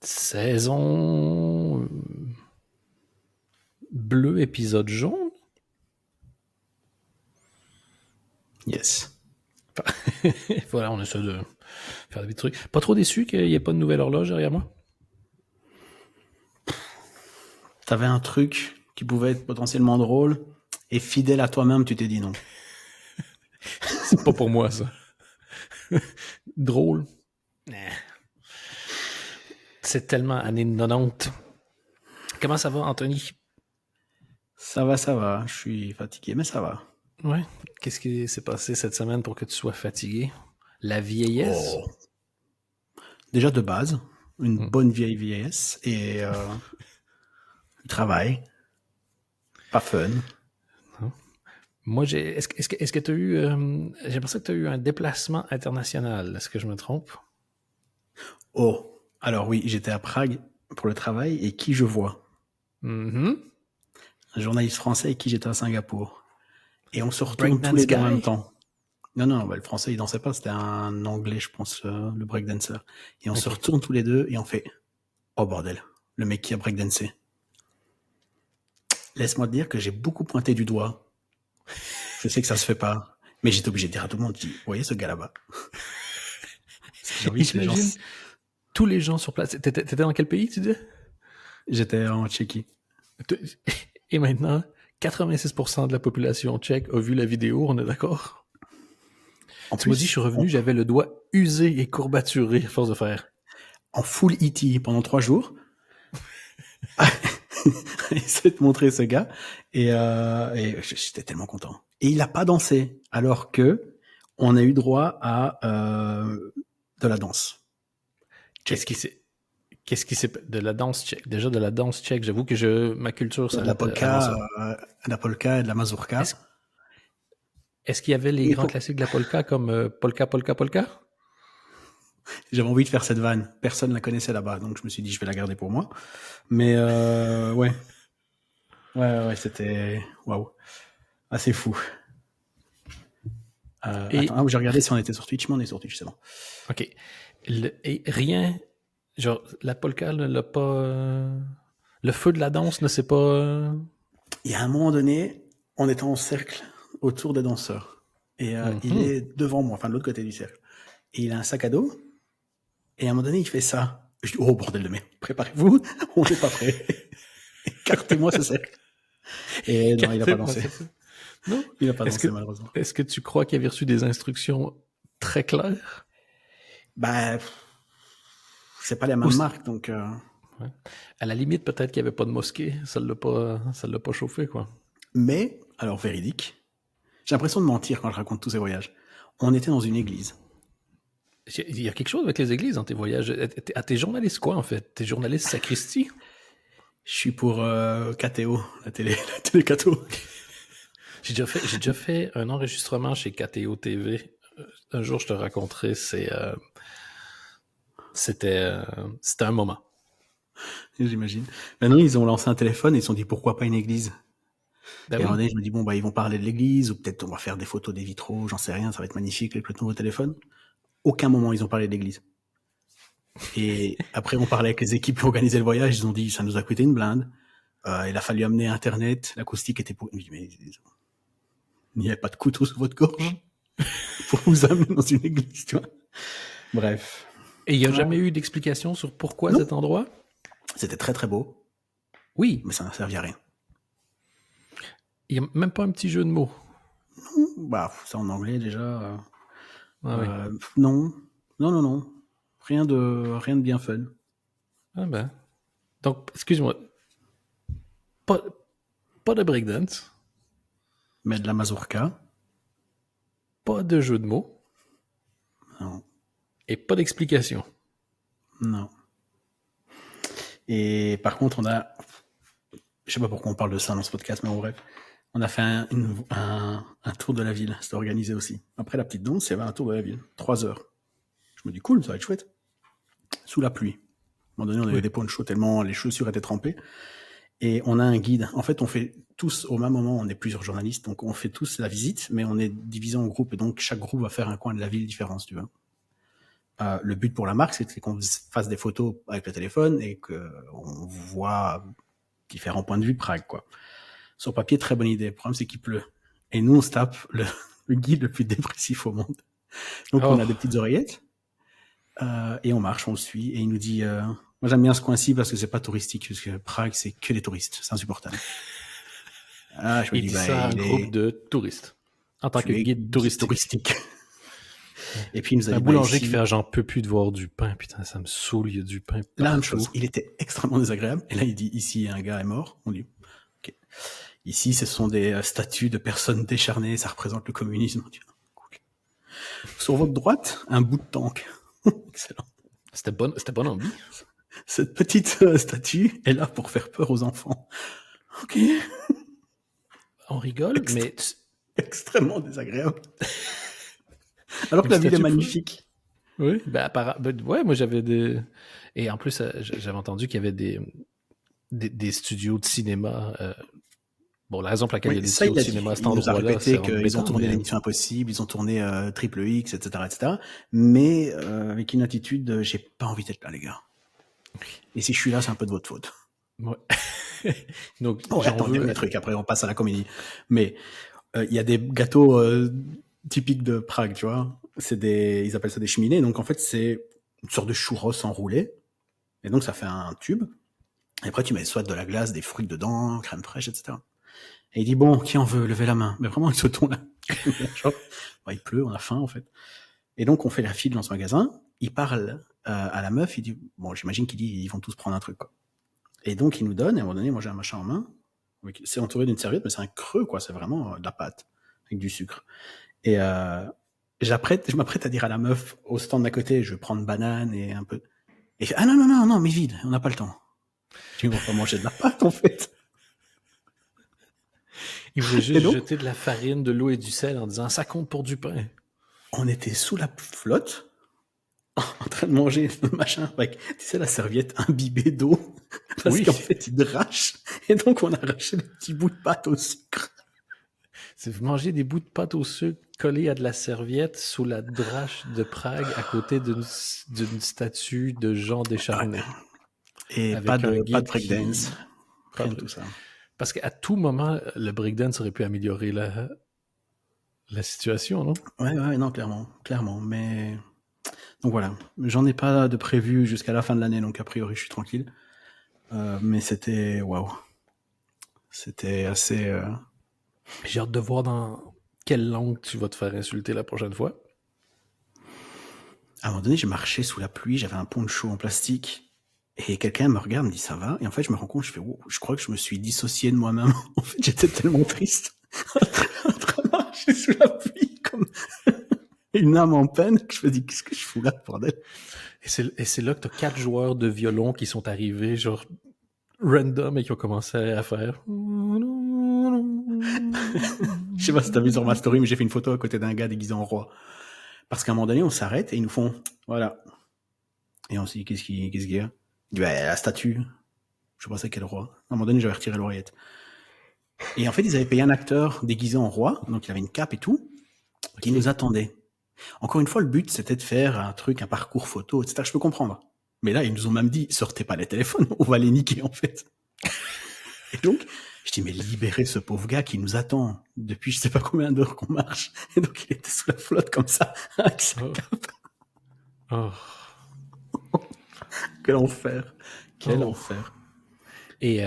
Saison bleu, épisode jaune. Yes. Voilà, on essaie de faire des petits trucs. Pas trop déçu qu'il n'y ait pas de nouvelle horloge derrière moi? T'avais un truc qui pouvait être potentiellement drôle et fidèle à toi-même, tu t'es dit non. C'est pas pour moi, ça. Drôle. C'est tellement années 90. Comment ça va, Anthony? Ça va. Je suis fatigué, mais ça va. Ouais. Qu'est-ce qui s'est passé cette semaine pour que tu sois fatigué? La vieillesse? Oh. Déjà de base, une bonne vieille vieillesse et le travail. Pas fun. Moi, est-ce que tu as eu... j'ai l'impression que tu as eu un déplacement international. Est-ce que je me trompe? Oh. Alors oui, j'étais à Prague pour le travail et qui je vois? Mm-hmm. Un journaliste français avec qui j'étais à Singapour. Et on se retourne tous Breakdance les deux en guy? même temps. Non, le français il dansait pas, c'était un anglais, je pense, le breakdancer. Et on se retourne tous les deux et on fait oh bordel, le mec qui a breakdancé. Laisse-moi te dire que j'ai beaucoup pointé du doigt. Je sais que ça se fait pas, mais j'étais obligé de dire à tout le monde, vous voyez ce gars là-bas? J'ai envie que les gens... J'imagine tous les gens sur place. T'étais dans quel pays, tu dis? J'étais en Tchéquie. Et maintenant, 86% de la population tchèque a vu la vidéo, on est d'accord? Tu m'as dit, je suis revenu, j'avais le doigt usé et courbaturé à force de faire. En full E.T. pendant 3 jours. Essayer de montrer ce gars. Et j'étais tellement content. Et il a pas dansé, alors que on a eu droit à de la danse. Qu'est-ce qui s'est de la danse tchèque? Déjà de la danse tchèque, j'avoue que ma culture De la s'arrête avant ça. la polka et de la mazurka. Est-ce qu'il y avait les grands classiques de la polka comme polka, polka, polka? J'avais envie de faire cette vanne. Personne ne la connaissait là-bas, donc je me suis dit je vais la garder pour moi. Mais ouais, c'était waouh, assez fou. Attends, j'ai regardé si on était sur Twitch, mais on est sur Twitch, c'est bon. Ok. Et rien, genre la polka ne l'a pas. Le feu de la danse ne s'est pas. Il y a un moment donné, on était en cercle autour des danseurs. Et il est devant moi, enfin de l'autre côté du cercle. Et il a un sac à dos. Et à un moment donné, il fait ça. Je dis, oh bordel de merde, préparez-vous, on n'est pas prêt. Écartez-moi ce cercle. Et non, il n'a pas dansé. Non, il n'a pas dansé malheureusement. Est-ce que tu crois qu'il avait reçu des instructions très claires? Bah, c'est pas la même marque, donc... Ouais. À la limite, peut-être qu'il n'y avait pas de mosquée. Ça ne l'a pas chauffé, quoi. Mais, alors véridique, j'ai l'impression de mentir quand je raconte tous ces voyages. On était dans une église. Il y a quelque chose avec les églises dans tes voyages. T'es journaliste quoi, en fait? T'es journaliste sacristie? Je suis pour KTO, la télé KTO. J'ai déjà fait un enregistrement chez KTO TV. Un jour, je te raconterai. C'était un moment. J'imagine. Maintenant, ils ont lancé un téléphone et ils se sont dit pourquoi pas une église. Ben et à un moment donné, je me dis ils vont parler de l'église ou peut-être on va faire des photos des vitraux, j'en sais rien, ça va être magnifique avec le nouveau téléphone. Aucun moment ils ont parlé de l'église. Et après, on parlait avec les équipes qui organisaient le voyage, ils ont dit ça nous a coûté une blinde. Il a fallu amener Internet, l'acoustique était pour... Je me dis, mais il n'y avait pas de couteau sous votre gorge pour vous amener dans une église, tu vois. Bref. Et il n'y a jamais eu d'explication sur pourquoi cet endroit? C'était très très beau. Oui. Mais ça n'a servi à rien. Il n'y a même pas un petit jeu de mots? Bah, c'est en anglais déjà. Oui. Non. Rien de bien fun. Ah ben. Donc, excuse-moi. Pas de breakdance. Mais de la mazurka. Pas de jeu de mots. Non. Et pas d'explication. Non. Et par contre, je sais pas pourquoi on parle de ça dans ce podcast, mais en bref, on a fait un tour de la ville. C'était organisé aussi. Après la petite danse, il y avait un tour de la ville. 3 heures. Je me dis, cool, ça va être chouette. Sous la pluie. À un moment donné, on avait des ponchos tellement les chaussures étaient trempées. Et on a un guide. En fait, on fait tous au même moment, on est plusieurs journalistes, donc on fait tous la visite, mais on est divisé en groupes, et donc chaque groupe va faire un coin de la ville différent, si tu veux. Le but pour la marque, c'est qu'on fasse des photos avec le téléphone et qu'on voit différents points de vue Prague, quoi. Sur papier, très bonne idée. Le problème, c'est qu'il pleut. Et nous, on se tape le guide le plus dépressif au monde. Donc, on a des petites oreillettes et on marche, on le suit. Et il nous dit, moi, j'aime bien ce coin-ci parce que c'est pas touristique, parce que Prague, c'est que des touristes. C'est insupportable. Je me dis, ça à un groupe de touristes. En tant que guide touristique. Et puis, il nous a dit, un boulanger qui fait, j'en peux plus de voir du pain. Putain, ça me saoule, il y a du pain. La même chose. Il était extrêmement désagréable. Et là, il dit, ici, un gars est mort. On dit, ok. Ici, ce sont des statues de personnes décharnées. Ça représente le communisme. On dit, cool. Sur votre droite, un bout de tank. Excellent. C'était bonne envie. Cette petite statue est là pour faire peur aux enfants. Ok. On rigole, mais extrêmement désagréable. Alors que la ville est magnifique. Oui, ouais, moi j'avais des... Et en plus, j'avais entendu qu'il y avait des studios de cinéma. Bon, la raison pour laquelle il y a des studios de cinéma à cet endroit-là, c'est qu'ils ont tourné l'émission Impossible, ils ont tourné Triple X, etc. Mais avec une attitude, j'ai pas envie d'être là, les gars. Et si je suis là, c'est un peu de votre faute. Ouais. Donc, attends, dernier truc, après on passe à la comédie. Mais il y a des gâteaux typiques de Prague, tu vois. Ils appellent ça des cheminées. Donc en fait, c'est une sorte de churros enroulé. Et donc ça fait un tube. Et après, tu mets soit de la glace, des fruits dedans, crème fraîche, etc. Et il dit, bon, qui en veut? Levez la main. Mais vraiment, avec ce ton-là. Il pleut, on a faim, en fait. Et donc, on fait la file dans ce magasin. Il parle à la meuf. Il dit, bon, j'imagine qu'il dit, ils vont tous prendre un truc, quoi. Et donc, il nous donne. Et à un moment donné, moi, j'ai un machin en main. C'est entouré d'une serviette, mais c'est un creux, quoi. C'est vraiment de la pâte avec du sucre. Et je m'apprête à dire à la meuf au stand d'à côté, je vais prendre banane et un peu. Et il fait, ah non, mais vide, on n'a pas le temps. Tu vas pas manger de la pâte, en fait. Il voulait juste jeter de la farine, de l'eau et du sel en disant, ça compte pour du pain. On était sous la flotte, en train de manger le machin avec, tu sais, la serviette imbibée d'eau. Parce qu'en fait, il drache. Et donc, on a arraché des petits bouts de pâte au sucre. C'est vous mangez des bouts de pâte au sucre collés à de la serviette sous la drache de Prague à côté d'une statue de Jean Descharnais. Et pas de breakdance. Rien de tout ça. Parce qu'à tout moment, le breakdance aurait pu améliorer la situation, non? Ouais, non, clairement. Mais donc voilà, j'en ai pas de prévu jusqu'à la fin de l'année, donc a priori, je suis tranquille. Mais c'était waouh, c'était assez. J'ai hâte de voir dans quelle langue tu vas te faire insulter la prochaine fois. À un moment donné, j'ai marché sous la pluie, j'avais un poncho en plastique. Et quelqu'un me regarde, me dit ça va. Et en fait, je me rends compte, je crois que je me suis dissocié de moi-même. En fait, j'étais tellement triste. En train de marcher sous la pluie, comme une âme en peine, que je me dis, qu'est-ce que je fous là, bordel? Et c'est là que t'as 4 joueurs de violon qui sont arrivés, genre, random, et qui ont commencé à faire. Je sais pas si t'as vu sur ma story, mais j'ai fait une photo à côté d'un gars déguisé en roi. Parce qu'à un moment donné, on s'arrête et ils nous font, voilà. Et on se dit, qu'est-ce qu'il y a? Il dit, la statue. Je pensais quel roi. À un moment donné, j'avais retiré l'oreillette. Et en fait, ils avaient payé un acteur déguisé en roi, donc il avait une cape et tout, qui nous attendait. Encore une fois, le but, c'était de faire un parcours photo, etc. Je peux comprendre. Mais là, ils nous ont même dit, sortez pas les téléphones, on va les niquer, en fait. Et donc, je dis, mais libérez ce pauvre gars qui nous attend depuis je sais pas combien d'heures qu'on marche. Et donc, il était sous la flotte comme ça, avec sa cape. Oh. Quel enfer. Quel enfer. Et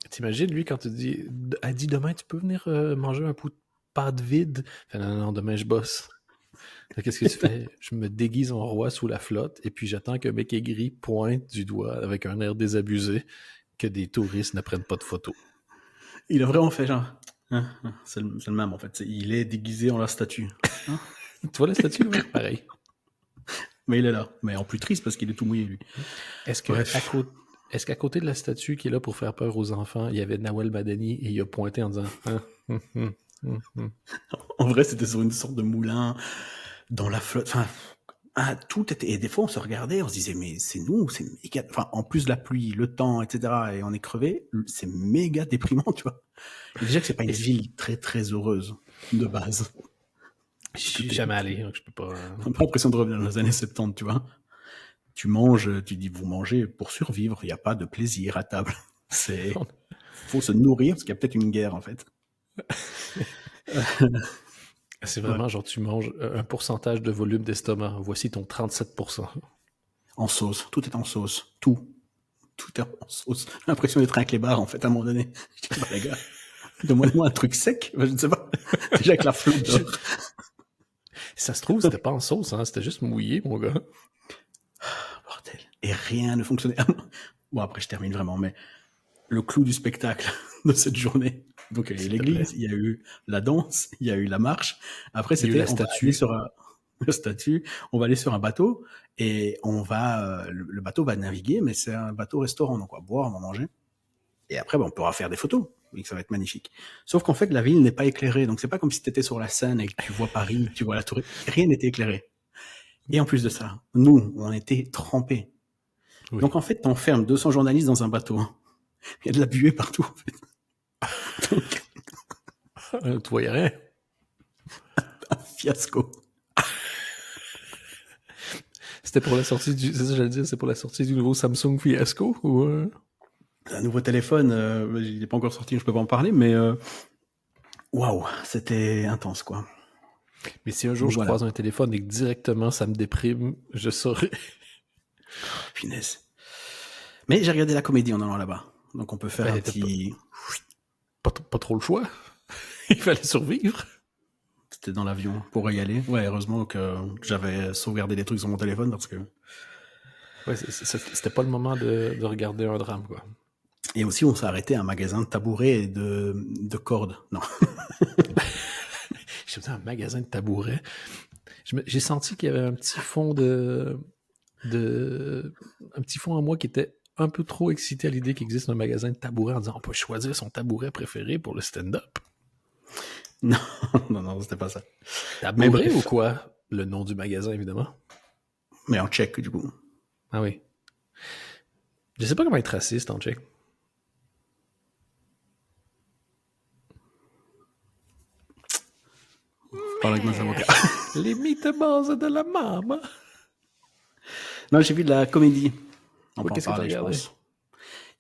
t'imagines, lui, quand elle dit demain, tu peux venir manger un bout de pâte vide? Fait, non, demain, je bosse. Qu'est-ce que tu fais? Je me déguise en roi sous la flotte, et puis j'attends qu'un mec aigri pointe du doigt avec un air désabusé que des touristes ne prennent pas de photos. Il a vraiment fait genre... c'est le même, en fait. Il est déguisé en la statue. Hein? Tu vois la statue? Ouais, pareil. Mais il est là. Mais en plus triste parce qu'il est tout mouillé, lui. Est-ce qu'à côté de la statue qui est là pour faire peur aux enfants, il y avait Nawal Madani et il a pointé en disant En vrai, c'était sur une sorte de moulin dans la flotte. Enfin, tout était... Et des fois, on se regardait, on se disait, mais c'est nous, c'est méga... Enfin, en plus de la pluie, le temps, etc., et on est crevé, c'est méga déprimant, tu vois. Et déjà que c'est pas une ville très, très heureuse, de base. Je suis jamais allé, donc je peux pas. On n'a pas l'impression de revenir dans les années 70, tu vois. Tu manges, tu dis, vous mangez pour survivre, il n'y a pas de plaisir à table. Faut se nourrir parce qu'il y a peut-être une guerre, en fait. C'est vraiment genre, tu manges un pourcentage de volume d'estomac. Voici ton 37%. En sauce. Tout est en sauce. Tout est en sauce. J'ai l'impression d'être un clébard, en fait, à un moment donné. Je dis, bah, les gars, donne-moi un truc sec. Je ne sais pas. Déjà avec la flotte d'or. Ça se trouve, c'était pas en sauce, hein, c'était juste mouillé, mon gars. Bordel. Et rien ne fonctionnait. Bon, après, je termine vraiment, mais le clou du spectacle de cette journée. Donc, il y a eu l'église, il y a eu la danse, il y a eu la marche. Après, c'était, on va aller sur le statut, on va aller sur un bateau et on va, le bateau va naviguer, mais c'est un bateau restaurant, donc on va boire, on va manger. Et après, on pourra faire des photos, et que ça va être magnifique. Sauf qu'en fait, la ville n'est pas éclairée, donc c'est pas comme si tu étais sur la Seine et que tu vois Paris, tu vois la Tour. Rien n'était éclairé. Et en plus de ça, nous, on était trempés. Oui. Donc en fait, t'enfermes 200 journalistes dans un bateau. Il y a de la buée partout, en fait. Donc... tu voyais rien. Un fiasco. C'était pour la sortie du... C'est ça que j'allais dire, c'est pour la sortie du nouveau Samsung Fiasco ou... Un nouveau téléphone, il n'est pas encore sorti, je peux pas en parler, mais... Waouh, c'était intense, quoi. Mais si un jour je croise un téléphone et que directement ça me déprime, je saurais. Punaise. Mais j'ai regardé la comédie en allant là-bas. Donc on peut faire un petit... Pas trop le choix. Il fallait survivre. C'était dans l'avion pour y aller. Ouais, heureusement que j'avais sauvegardé des trucs sur mon téléphone parce que... Ouais, c'était pas le moment de regarder un drame, quoi. Et aussi, on s'est arrêté à un magasin de tabourets et de cordes. Non. J'ai dit un magasin de tabourets. J'ai senti qu'il y avait un petit fond un petit fond en moi qui était un peu trop excité à l'idée qu'il existe un magasin de tabourets en disant on peut choisir son tabouret préféré pour le stand-up. Non, c'était pas ça. Tabouret ou quoi? Le nom du magasin, évidemment. Mais en tchèque, du coup. Ah oui. Je sais pas comment être raciste en tchèque. Parle avec mes avocats. Les meatballs de la maman. Non, j'ai vu de la comédie. On peut en qu'est-ce parler, que je pense.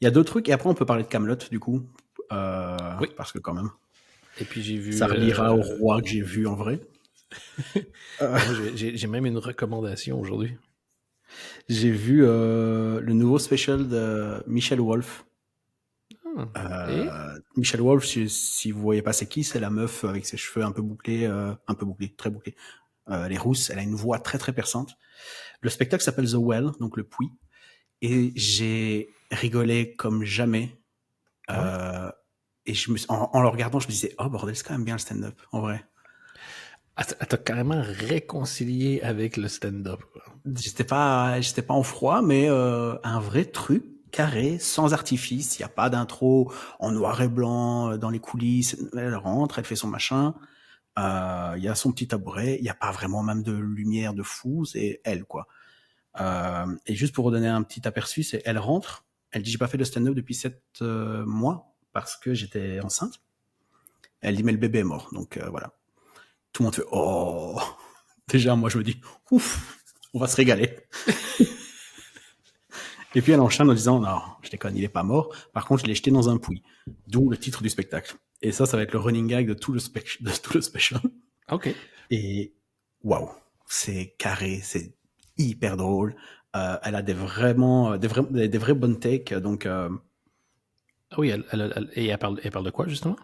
Il y a deux trucs, et après on peut parler de Kaamelott, du coup. Oui. Parce que quand même. Et puis j'ai vu... Ça reliera au roi que j'ai vu en vrai. Moi, j'ai même une recommandation aujourd'hui. J'ai vu le nouveau special de Michelle Wolf. Michelle Wolf, si vous voyez pas c'est qui, c'est la meuf avec ses cheveux un peu bouclés, très bouclés. Elle est rousse, elle a une voix très très perçante. Le spectacle s'appelle The Well, donc le puits, et j'ai rigolé comme jamais. Et en le regardant, je me disais, oh bordel, c'est quand même bien le stand-up, en vrai. T'as carrément réconcilié avec le stand-up. J'étais pas en froid, mais un vrai truc carré, sans artifice. Il y a pas d'intro en noir et blanc dans les coulisses. Elle rentre, elle fait son machin. Il y a son petit tabouret. Il y a pas vraiment même de lumière de fou. C'est elle, quoi. Et juste pour vous donner un petit aperçu, c'est elle rentre. Elle dit j'ai pas fait de stand-up depuis 7 mois parce que j'étais enceinte. Elle dit mais le bébé est mort, donc voilà. Tout le monde fait oh. Déjà moi je me dis ouf, on va se régaler. Et puis elle enchaîne en disant non, je déconne, il est pas mort. Par contre, je l'ai jeté dans un puits. D'où le titre du spectacle. Et ça va être le running gag de tout le special. Ok. Et waouh, c'est carré, c'est hyper drôle. Elle a des vraies bonnes takes. Donc oui, elle parle de quoi justement?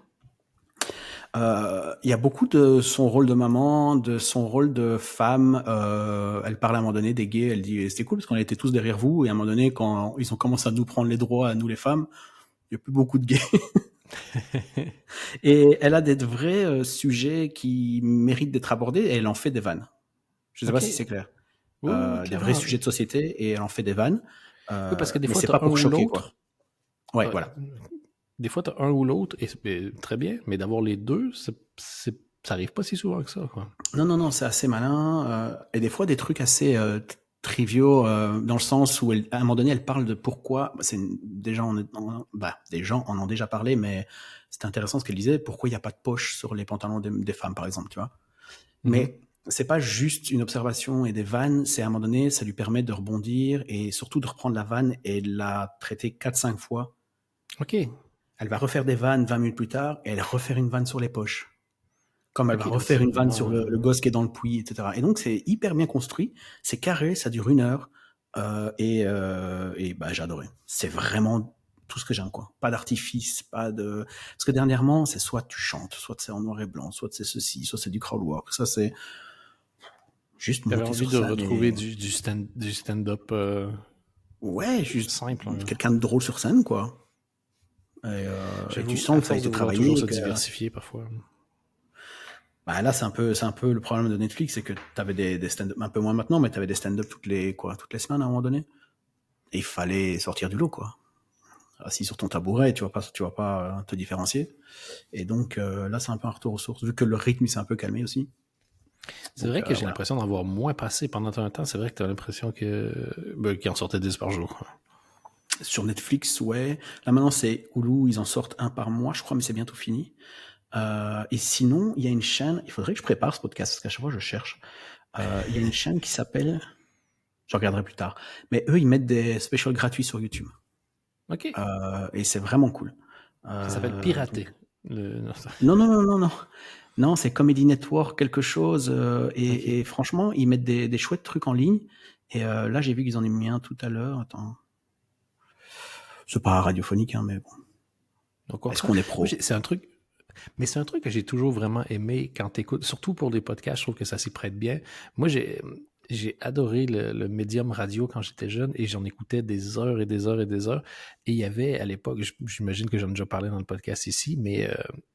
Il y a beaucoup de son rôle de maman, de son rôle de femme. Elle parle à un moment donné des gays. Elle dit c'était cool parce qu'on était tous derrière vous. Et à un moment donné, quand ils ont commencé à nous prendre les droits à nous les femmes, il y a plus beaucoup de gays. Et elle a des vrais sujets qui méritent d'être abordés. Et elle en fait des vannes. Je sais pas si c'est clair. Des vrais sujets de société et elle en fait des vannes. Oui, parce que des fois c'est pas pour choquer quoi. Ouais, voilà. Des fois, tu as un ou l'autre, et c'est très bien, mais d'avoir les deux, ça arrive pas si souvent que ça, quoi. Non, c'est assez malin. Et des fois, des trucs assez triviaux, dans le sens où, à un moment donné, elle parle de pourquoi... des gens en ont déjà parlé, mais c'était intéressant ce qu'elle disait. Pourquoi il n'y a pas de poche sur les pantalons des femmes, par exemple, tu vois. Mais c'est pas juste une observation et des vannes, c'est à un moment donné, ça lui permet de rebondir et surtout de reprendre la vanne et de la traiter 4-5 fois. OK. Elle va refaire des vannes 20 minutes plus tard et elle refaire une vanne sur les poches. Comme elle va Ok, refaire c'est une vanne vraiment, sur le gosse qui est dans le puits, etc. Et donc, c'est hyper bien construit. C'est carré, ça dure 1 heure. Et bah, j'ai adoré. C'est vraiment tout ce que j'aime, quoi. Pas d'artifice, pas de... Parce que dernièrement, c'est soit tu chantes, soit c'est en noir et blanc, soit c'est ceci, soit c'est du crowd work. Ça, c'est juste J'avais monter envie sur de scène retrouver et... du stand-up Ouais, juste simple. Hein. quelqu'un de drôle sur scène, quoi. Et tu J'avoue, sens à que ça a force de été vouloir toujours travaillé. se Que... diversifier parfois. Bah là, c'est un peu le problème de Netflix, c'est que t'avais des stand-up, un peu moins maintenant, mais t'avais des stand-up toutes les semaines à un moment donné. Et il fallait sortir du lot, quoi. Assis sur ton tabouret, tu vas pas te différencier. Et donc, là, c'est un peu un retour aux sources, vu que le rythme, il s'est un peu calmé aussi. C'est Donc, vrai que j'ai voilà. l'impression d'en voir moins passé pendant un temps. C'est vrai que tu as l'impression qu'il en sortait 10 par jour. Sur Netflix, ouais. Là, maintenant, c'est Hulu, ils en sortent un par mois, je crois, mais c'est bientôt fini. Et sinon, il y a une chaîne, il faudrait que je prépare ce podcast, parce qu'à chaque fois, je cherche. Il y a une chaîne qui s'appelle, je regarderai plus tard, mais eux, ils mettent des specials gratuits sur YouTube. OK. Et c'est vraiment cool. Ça s'appelle Pirater. Donc... Non, Non. Non, c'est Comedy Network quelque chose. OK. Et franchement, ils mettent des chouettes trucs en ligne. Et là, j'ai vu qu'ils en ont mis un tout à l'heure. Attends. C'est pas radiophonique, hein, mais bon. Au Est-ce contraire. qu'on est pro? C'est un truc. Mais c'est un truc que j'ai toujours vraiment aimé quand t'écoutes, surtout pour des podcasts, je trouve que ça s'y prête bien. Moi, j'ai adoré le médium radio quand j'étais jeune et j'en écoutais des heures et des heures et des heures. Et il y avait à l'époque, j'imagine que j'en ai déjà parlé dans le podcast ici, mais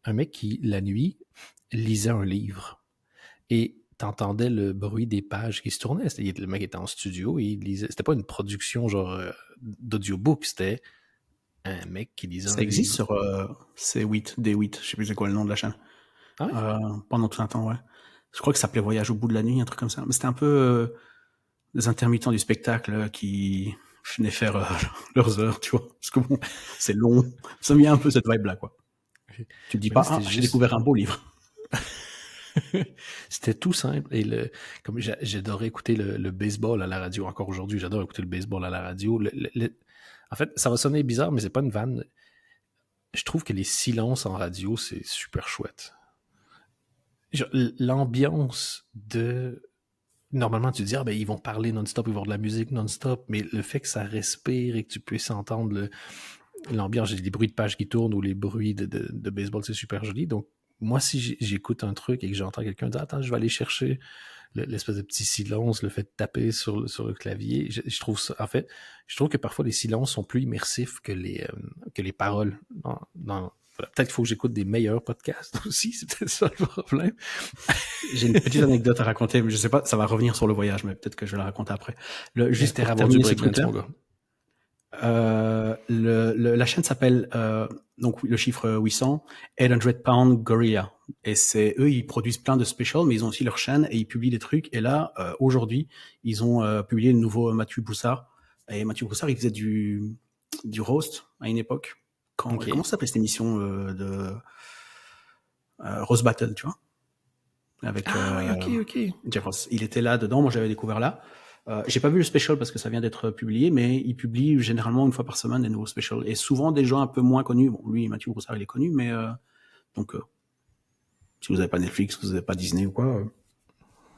un mec qui, la nuit, lisait un livre. Et t'entendais le bruit des pages qui se tournaient. Le mec était en studio et il lisait. C'était pas une production genre d'audiobook, c'était un mec qui lisait un Ça existe livre. sur C8, D8, je sais plus c'est quoi le nom de la chaîne. Ah ouais? Pendant tout un temps, ouais. Je crois que ça s'appelait Voyage au bout de la nuit, un truc comme ça. Mais c'était un peu des intermittents du spectacle qui venaient faire leurs heures, tu vois. Parce que bon, c'est long. Ça me vient un peu cette vibe-là, quoi. Tu te dis Mais pas, là, c'était j'ai juste. découvert un beau livre. C'était tout simple. Et comme j'adorais écouter le baseball à la radio. Encore aujourd'hui, j'adore écouter le baseball à la radio. En fait, ça va sonner bizarre, mais c'est pas une vanne. Je trouve que les silences en radio, c'est super chouette. Genre, l'ambiance de... Normalement, tu te dis, ah ben, ils vont parler non-stop, ils vont avoir de la musique non-stop, mais le fait que ça respire et que tu puisses entendre l'ambiance, les bruits de pages qui tournent ou les bruits de baseball, c'est super joli. Donc, moi, si j'écoute un truc et que j'entends quelqu'un dire, attends, je vais aller chercher l'espèce de petit silence, le fait de taper sur le clavier, je trouve ça, en fait, je trouve que parfois les silences sont plus immersifs que les paroles. Voilà. Peut-être qu'il faut que j'écoute des meilleurs podcasts aussi, c'est peut-être ça le problème. J'ai une petite anecdote à raconter, mais je sais pas, ça va revenir sur le voyage, mais peut-être que je vais la raconter après. Juste pour avoir du terminer ce breakdance, truc-là, mon gars. la chaîne s'appelle donc le chiffre 800, 800 Pound Gorilla. Et c'est eux, ils produisent plein de specials, mais ils ont aussi leur chaîne et ils publient des trucs. Et là, aujourd'hui, ils ont publié le nouveau Mathieu Broussard. Et Mathieu Broussard, il faisait du roast à une époque. Okay. Comment ça s'appelait cette émission de Rose Battle, tu vois, avec oui, ok. Jeff Ross. Il était là dedans. Moi, j'avais découvert là. J'ai pas vu le special parce que ça vient d'être publié, mais il publie généralement une fois par semaine des nouveaux specials. Et souvent des gens un peu moins connus. Bon, lui, Mathieu Broussard, il est connu, mais donc si vous n'avez pas Netflix, vous n'avez pas Disney ou quoi,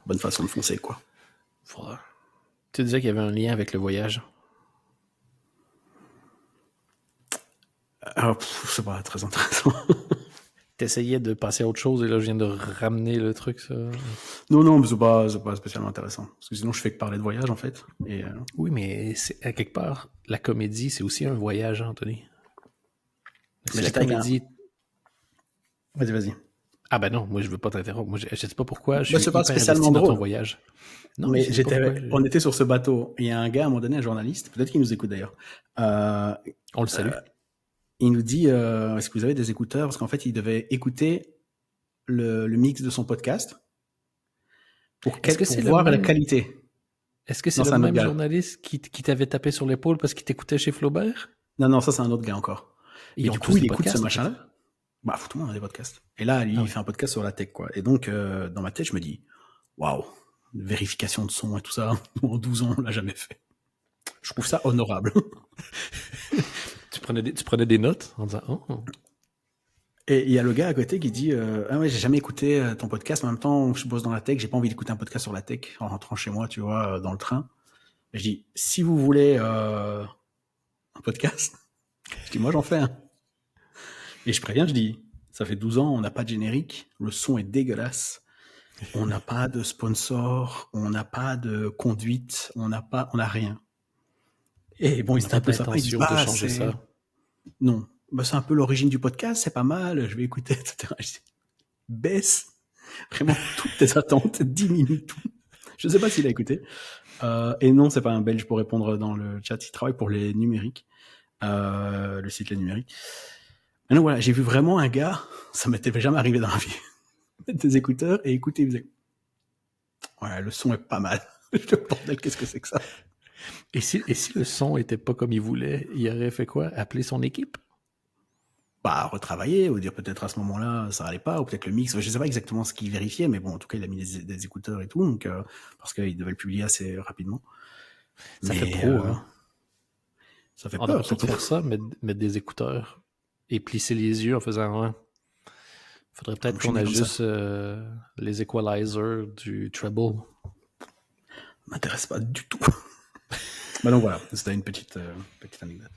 bonne façon de foncer, quoi. Faudra. Tu disais qu'il y avait un lien avec le voyage. C'est pas très intéressant. T'essayais de passer à autre chose et là je viens de ramener le truc, ça. Non, mais c'est pas spécialement intéressant. Parce que sinon, je fais que parler de voyage, en fait. Et, Oui, mais c'est, à quelque part, la comédie, c'est aussi un voyage, Anthony. C'est la comédie. Vas-y. Ah ben non, moi je veux pas t'interrompre. Moi je sais pas pourquoi, je suis c'est pas hyper spécialement investi dans ton drôle. voyage. Non, mais je sais pas pourquoi. on était sur ce bateau. Il y a un gars, à un moment donné, un journaliste, peut-être qu'il nous écoute d'ailleurs. On le salue. Il nous dit, est-ce que vous avez des écouteurs? Parce qu'en fait, il devait écouter le mix de son podcast pour voir la qualité. Est-ce que c'est le même journaliste qui t'avait tapé sur l'épaule parce qu'il t'écoutait chez Flaubert? Non, ça c'est un autre gars encore. Et du coup, il écoute ce machin-là. En fait. Bah, tout le monde a des podcasts. Et là, lui, il fait un podcast sur la tech, quoi. Et donc, dans ma tête, je me dis, Waouh, vérification de son et tout ça, en 12 ans, on l'a jamais fait. Je trouve ça honorable. Tu prenais des notes en disant « Oh! » Et il y a le gars à côté qui dit ah ouais, j'ai jamais écouté ton podcast, mais en même temps, je bosse dans la tech, j'ai pas envie d'écouter un podcast sur la tech en rentrant chez moi, tu vois, dans le train. Et je dis si vous voulez un podcast, je dis moi j'en fais un. Et je préviens, je dis ça fait 12 ans, on n'a pas de générique, le son est dégueulasse, on n'a pas de sponsor, on n'a pas de conduite, on n'a rien. Et bon, il était un peu sympa, il dit de changer ça. Non, bah, c'est un peu l'origine du podcast, c'est pas mal, je vais écouter, etc. Je dis, baisse vraiment toutes tes attentes, diminue tout. Je sais pas s'il a écouté. Et non, c'est pas un Belge pour répondre dans le chat, il travaille pour les numériques, le site Les Numériques. Mais non, voilà, j'ai vu vraiment un gars, ça m'était jamais arrivé dans la vie, mettre des écouteurs et écouter, il faisait, ouais, le son est pas mal. Je bordel, qu'est-ce que c'est que ça? Et si le son était pas comme il voulait, il aurait fait quoi? Appeler son équipe? Bah, retravailler, ou dire peut-être à ce moment-là, ça allait pas, ou peut-être le mix, je sais pas exactement ce qu'il vérifiait, mais bon, en tout cas, il a mis des écouteurs et tout, donc, parce qu'il devait le publier assez rapidement. Ça fait pro, hein. Ça fait on peur, devrait peut-être faire ça, mettre des écouteurs et plisser les yeux en faisant un. Faudrait peut-être qu'on ajuste les equalizers du treble. M'intéresse pas du tout. Bah donc voilà, c'était une petite anecdote.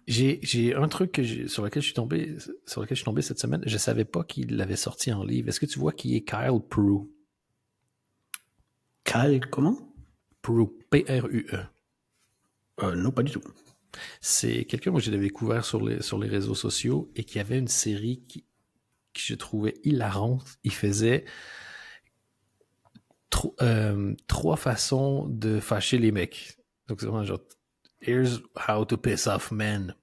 J'ai un truc sur lequel je suis tombé cette semaine. Je savais pas qu'il l'avait sorti en livre. Est-ce que tu vois qui est Kyle Prue? Kyle, comment? Prue, P-R-U-E. Non, pas du tout. C'est quelqu'un que j'ai découvert sur les réseaux sociaux et qui avait une série qui je trouvais hilarante. Il faisait 3 façons de fâcher les mecs. Donc c'est vraiment genre Here's how to piss off men.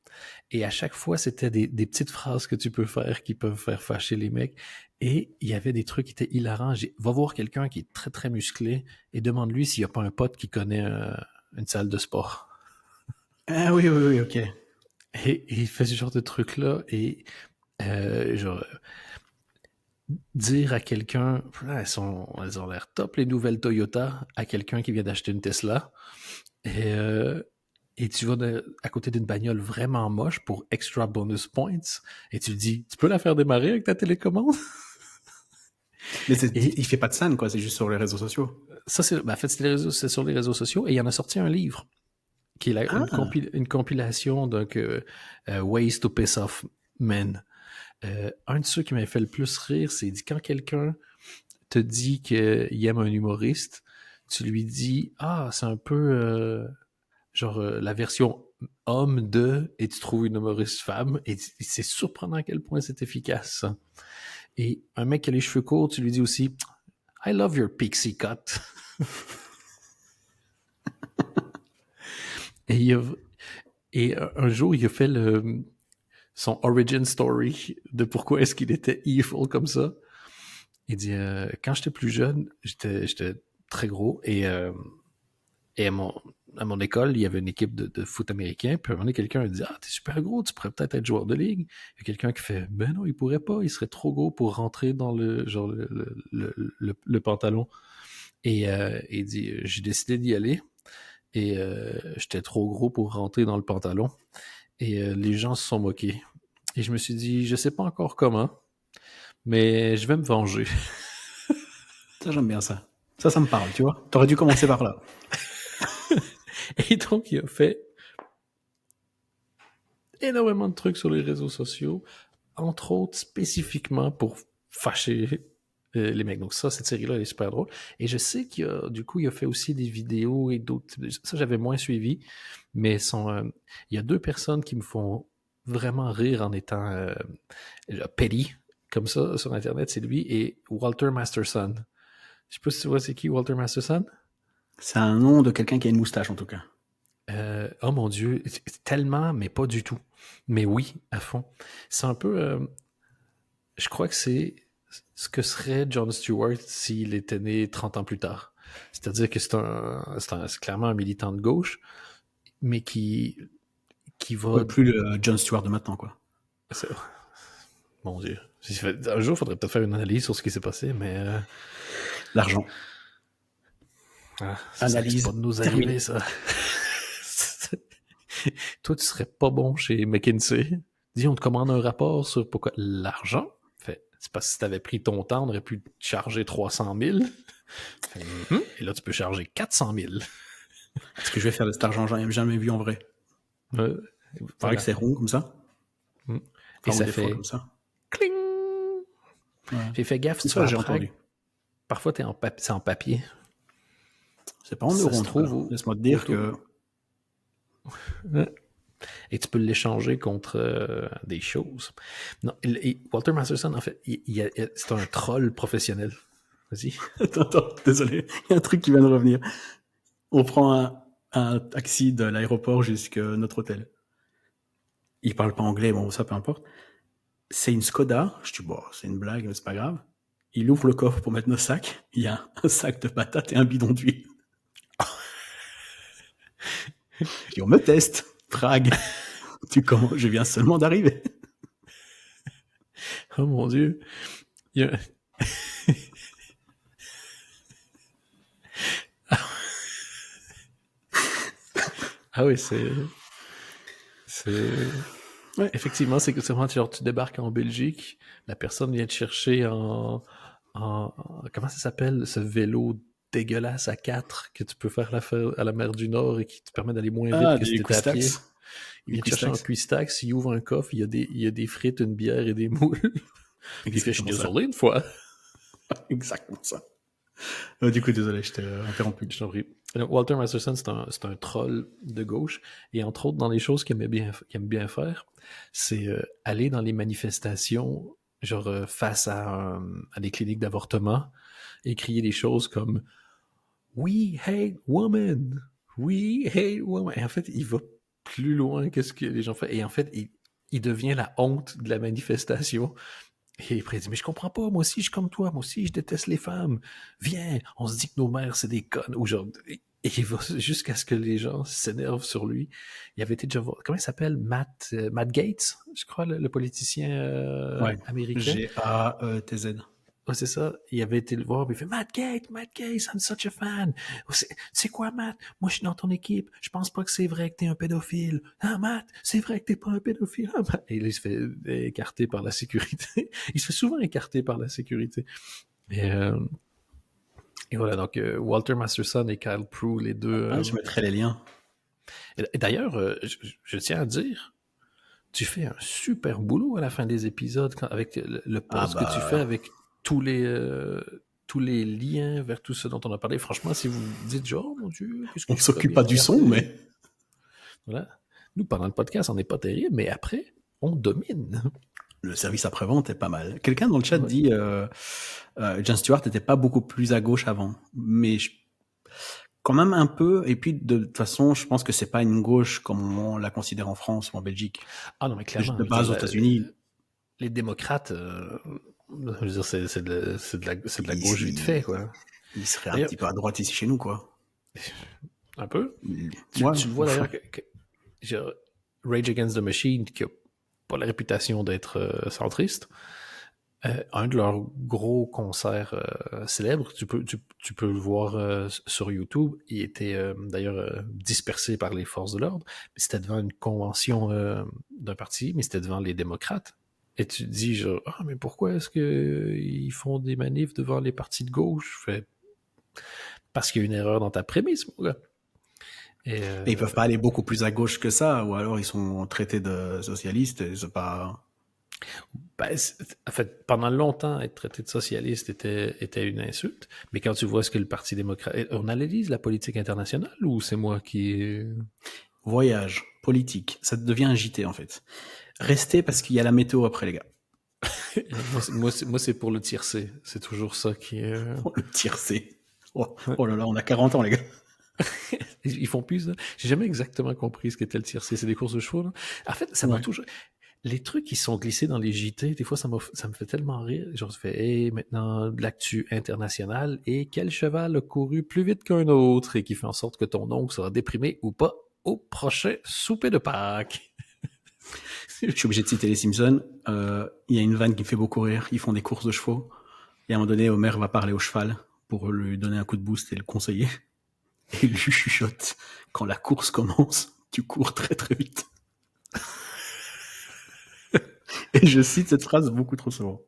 Et à chaque fois, c'était des petites phrases que tu peux faire qui peuvent faire fâcher les mecs. Et il y avait des trucs qui étaient hilarants. Va voir quelqu'un qui est très, très musclé et demande-lui s'il n'y a pas un pote qui connaît une salle de sport. Ah oui, ok. Et il fait ce genre de trucs-là. Et genre, dire à quelqu'un, elles ont l'air top, les nouvelles Toyota, à quelqu'un qui vient d'acheter une Tesla. Et tu vas à côté d'une bagnole vraiment moche pour extra bonus points, et tu lui dis, tu peux la faire démarrer avec ta télécommande? Mais il fait pas de scène, quoi, c'est juste sur les réseaux sociaux. Ça, en fait, c'est sur les réseaux sociaux, et il en a sorti un livre, qui est une compilation, donc Ways to Piss Off Men. Un de ceux qui m'a fait le plus rire, c'est quand quelqu'un te dit qu'il aime un humoriste, tu lui dis, c'est un peu... genre la version homme de, et tu trouves une humoriste femme, et c'est surprenant à quel point c'est efficace. Et un mec qui a les cheveux courts, tu lui dis aussi I love your pixie cut. et un jour, il a fait son origin story de pourquoi est-ce qu'il était evil comme ça. Il dit quand j'étais plus jeune, j'étais très gros, et à mon école, il y avait une équipe de foot américain, puis à un moment donné, quelqu'un a dit « Ah, t'es super gros, tu pourrais peut-être être joueur de ligue. » Il y a quelqu'un qui fait « Ben non, il pourrait pas, il serait trop gros pour rentrer dans le pantalon. » Et il dit « J'ai décidé d'y aller, et j'étais trop gros pour rentrer dans le pantalon. » Et les gens se sont moqués. Et je me suis dit « Je sais pas encore comment, mais je vais me venger. » Ça, j'aime bien ça. Ça me parle, tu vois. T'aurais dû commencer par là. Et donc, il a fait énormément de trucs sur les réseaux sociaux, entre autres spécifiquement pour fâcher les mecs. Donc ça, cette série-là, elle est super drôle. Et je sais qu'il a fait aussi des vidéos et d'autres. Ça, j'avais moins suivi, mais il y a 2 personnes qui me font vraiment rire en étant petty, comme ça, sur Internet. C'est lui et Walter Masterson. Je sais pas si tu vois c'est qui Walter Masterson. C'est un nom de quelqu'un qui a une moustache, en tout cas. Oh mon Dieu, tellement, mais pas du tout. Mais oui, à fond. C'est un peu... je crois que c'est ce que serait Jon Stewart s'il était né 30 ans plus tard. C'est-à-dire que c'est clairement un militant de gauche, mais qui va... Ouais, plus le Jon Stewart de maintenant, quoi. Mon Dieu. Un jour, il faudrait peut-être faire une analyse sur ce qui s'est passé, mais... L'argent. Ah, ça Analyse risque pas de nous terminée. arriver, ça. Toi, tu serais pas bon chez McKinsey. Dis, on te commande un rapport sur pourquoi l'argent. Fait, c'est parce que si t'avais pris ton temps, on aurait pu te charger 300 000. Fait, et là, tu peux charger 400 000. Ce que je vais faire de cet argent, j'en ai jamais vu en vrai. Voilà. Pareil que c'est rond comme ça. Et ça des fois fait comme ça. cling. Ouais. J'ai fait gaffe, C'est tu ça, vas j'ai après, entendu. parfois c'est en papier. C'est pas en Ça euros, se en tout cas. trouve Laisse-moi te dire que et tu peux l'échanger contre des choses. Non, et Walter Masterson, en fait, c'est un troll professionnel. Vas-y. Attends, désolé, il y a un truc qui vient de revenir. On prend un taxi de l'aéroport jusqu'à notre hôtel. Il parle pas anglais, bon, ça peu importe. C'est une Skoda. Je dis, bon, c'est une blague, mais c'est pas grave. Il ouvre le coffre pour mettre nos sacs. Il y a un sac de patates et un bidon d'huile. Je dis, on me teste. Prague. Comment? Je viens seulement d'arriver. Oh mon Dieu. Il y a... Ah oui, c'est... Ouais. Effectivement, c'est que vraiment, genre, tu débarques en Belgique, la personne vient te chercher en comment ça s'appelle, ce vélo dégueulasse à 4 que tu peux faire à la mer du Nord et qui te permet d'aller moins vite que si t'étais à pied. Il vient te chercher en Cuistax, il ouvre un coffre, il y a des frites, une bière et des moules. Il fait, je suis désolé une fois. Exactement ça. Du coup, désolé, je t'ai interrompu. Je t'en prie. Walter Masterson, c'est un troll de gauche. Et entre autres, dans les choses qu'il aime bien faire, c'est aller dans les manifestations, genre face à des cliniques d'avortement, et crier des choses comme We hate women! We hate women! Et en fait, il va plus loin que ce que les gens font. Et en fait, il devient la honte de la manifestation. Et après, il dit, mais je comprends pas, moi aussi, je suis comme toi, moi aussi, je déteste les femmes. Viens, on se dit que nos mères, c'est des connes. Ou genre, et il va jusqu'à ce que les gens s'énervent sur lui. Il avait été déjà voir, comment il s'appelle? Matt Gaetz, je crois, le politicien américain. G-A-E-T-Z. Ouais, c'est ça. Il avait été le voir, puis il fait Matt Gaetz, I'm such a fan. C'est quoi, Matt? Moi, je suis dans ton équipe. Je pense pas que c'est vrai que t'es un pédophile. Ah, Matt, c'est vrai que t'es pas un pédophile. Ah, Matt. Et là, il se fait écarter par la sécurité. Il se fait souvent écarter par la sécurité. Et voilà, donc Walter Masterson et Kyle Prue, les deux. Je mettrai les liens. Et d'ailleurs, je tiens à dire, tu fais un super boulot à la fin des épisodes avec le post que tu fais avec tous les liens vers tout ce dont on a parlé. Franchement, si vous dites genre, oh mon Dieu, qu'est-ce que on s'occupe pas du son, mais voilà. Nous, pendant le podcast, on n'est pas terrible, mais après, on domine. Le service après-vente est pas mal. Quelqu'un dans le chat dit Jon Stewart n'était pas beaucoup plus à gauche avant, mais quand même un peu. Et puis de toute façon, je pense que c'est pas une gauche comme on la considère en France ou en Belgique. Ah non, mais clairement. De base aux États-Unis, les démocrates, je veux dire, c'est de la gauche vite fait, quoi. Il serait un petit peu à droite ici chez nous, quoi. Un peu. Tu le vois d'ailleurs que Rage Against the Machine, qui a pas la réputation d'être centriste, un de leurs gros concerts célèbres, tu peux le voir sur YouTube. Il était d'ailleurs dispersé par les forces de l'ordre. C'était devant une convention d'un parti, mais c'était devant les démocrates. Et tu te dis genre, ah, mais pourquoi est-ce qu'ils font des manifs devant les partis de gauche? Parce qu'il y a une erreur dans ta prémisse, mon gars. Et ils peuvent pas aller beaucoup plus à gauche que ça, ou alors ils sont traités de socialistes, et c'est pas... Ben, en fait, pendant longtemps, être traité de socialiste était une insulte, mais quand tu vois ce que le Parti démocrate... On analyse la politique internationale ou c'est moi qui... Voyage, politique, ça devient un JT en fait. Restez parce qu'il y a la météo après, les gars. moi, c'est pour le tiercé. C'est toujours ça qui est... Le tiercé. Oh là là, on a 40 ans, les gars. Ils font plus ça. J'ai jamais exactement compris ce qu'était le tiercé. C'est des courses de chevaux, là. En fait, ça m'a toujours... Les trucs qui sont glissés dans les JT, des fois, ça me fait tellement rire. Genre, je fais, maintenant, de l'actu internationale, et quel cheval a couru plus vite qu'un autre, et qui fait en sorte que ton oncle sera déprimé ou pas au prochain souper de Pâques. Je suis obligé de citer les Simpsons. Il y a une vanne qui me fait beaucoup rire. Ils font des courses de chevaux. Et à un moment donné, Homer va parler au cheval. pour lui donner un coup de boost et le conseiller. Et il lui chuchote, quand la course commence, tu cours très très vite. Et je cite cette phrase beaucoup trop souvent.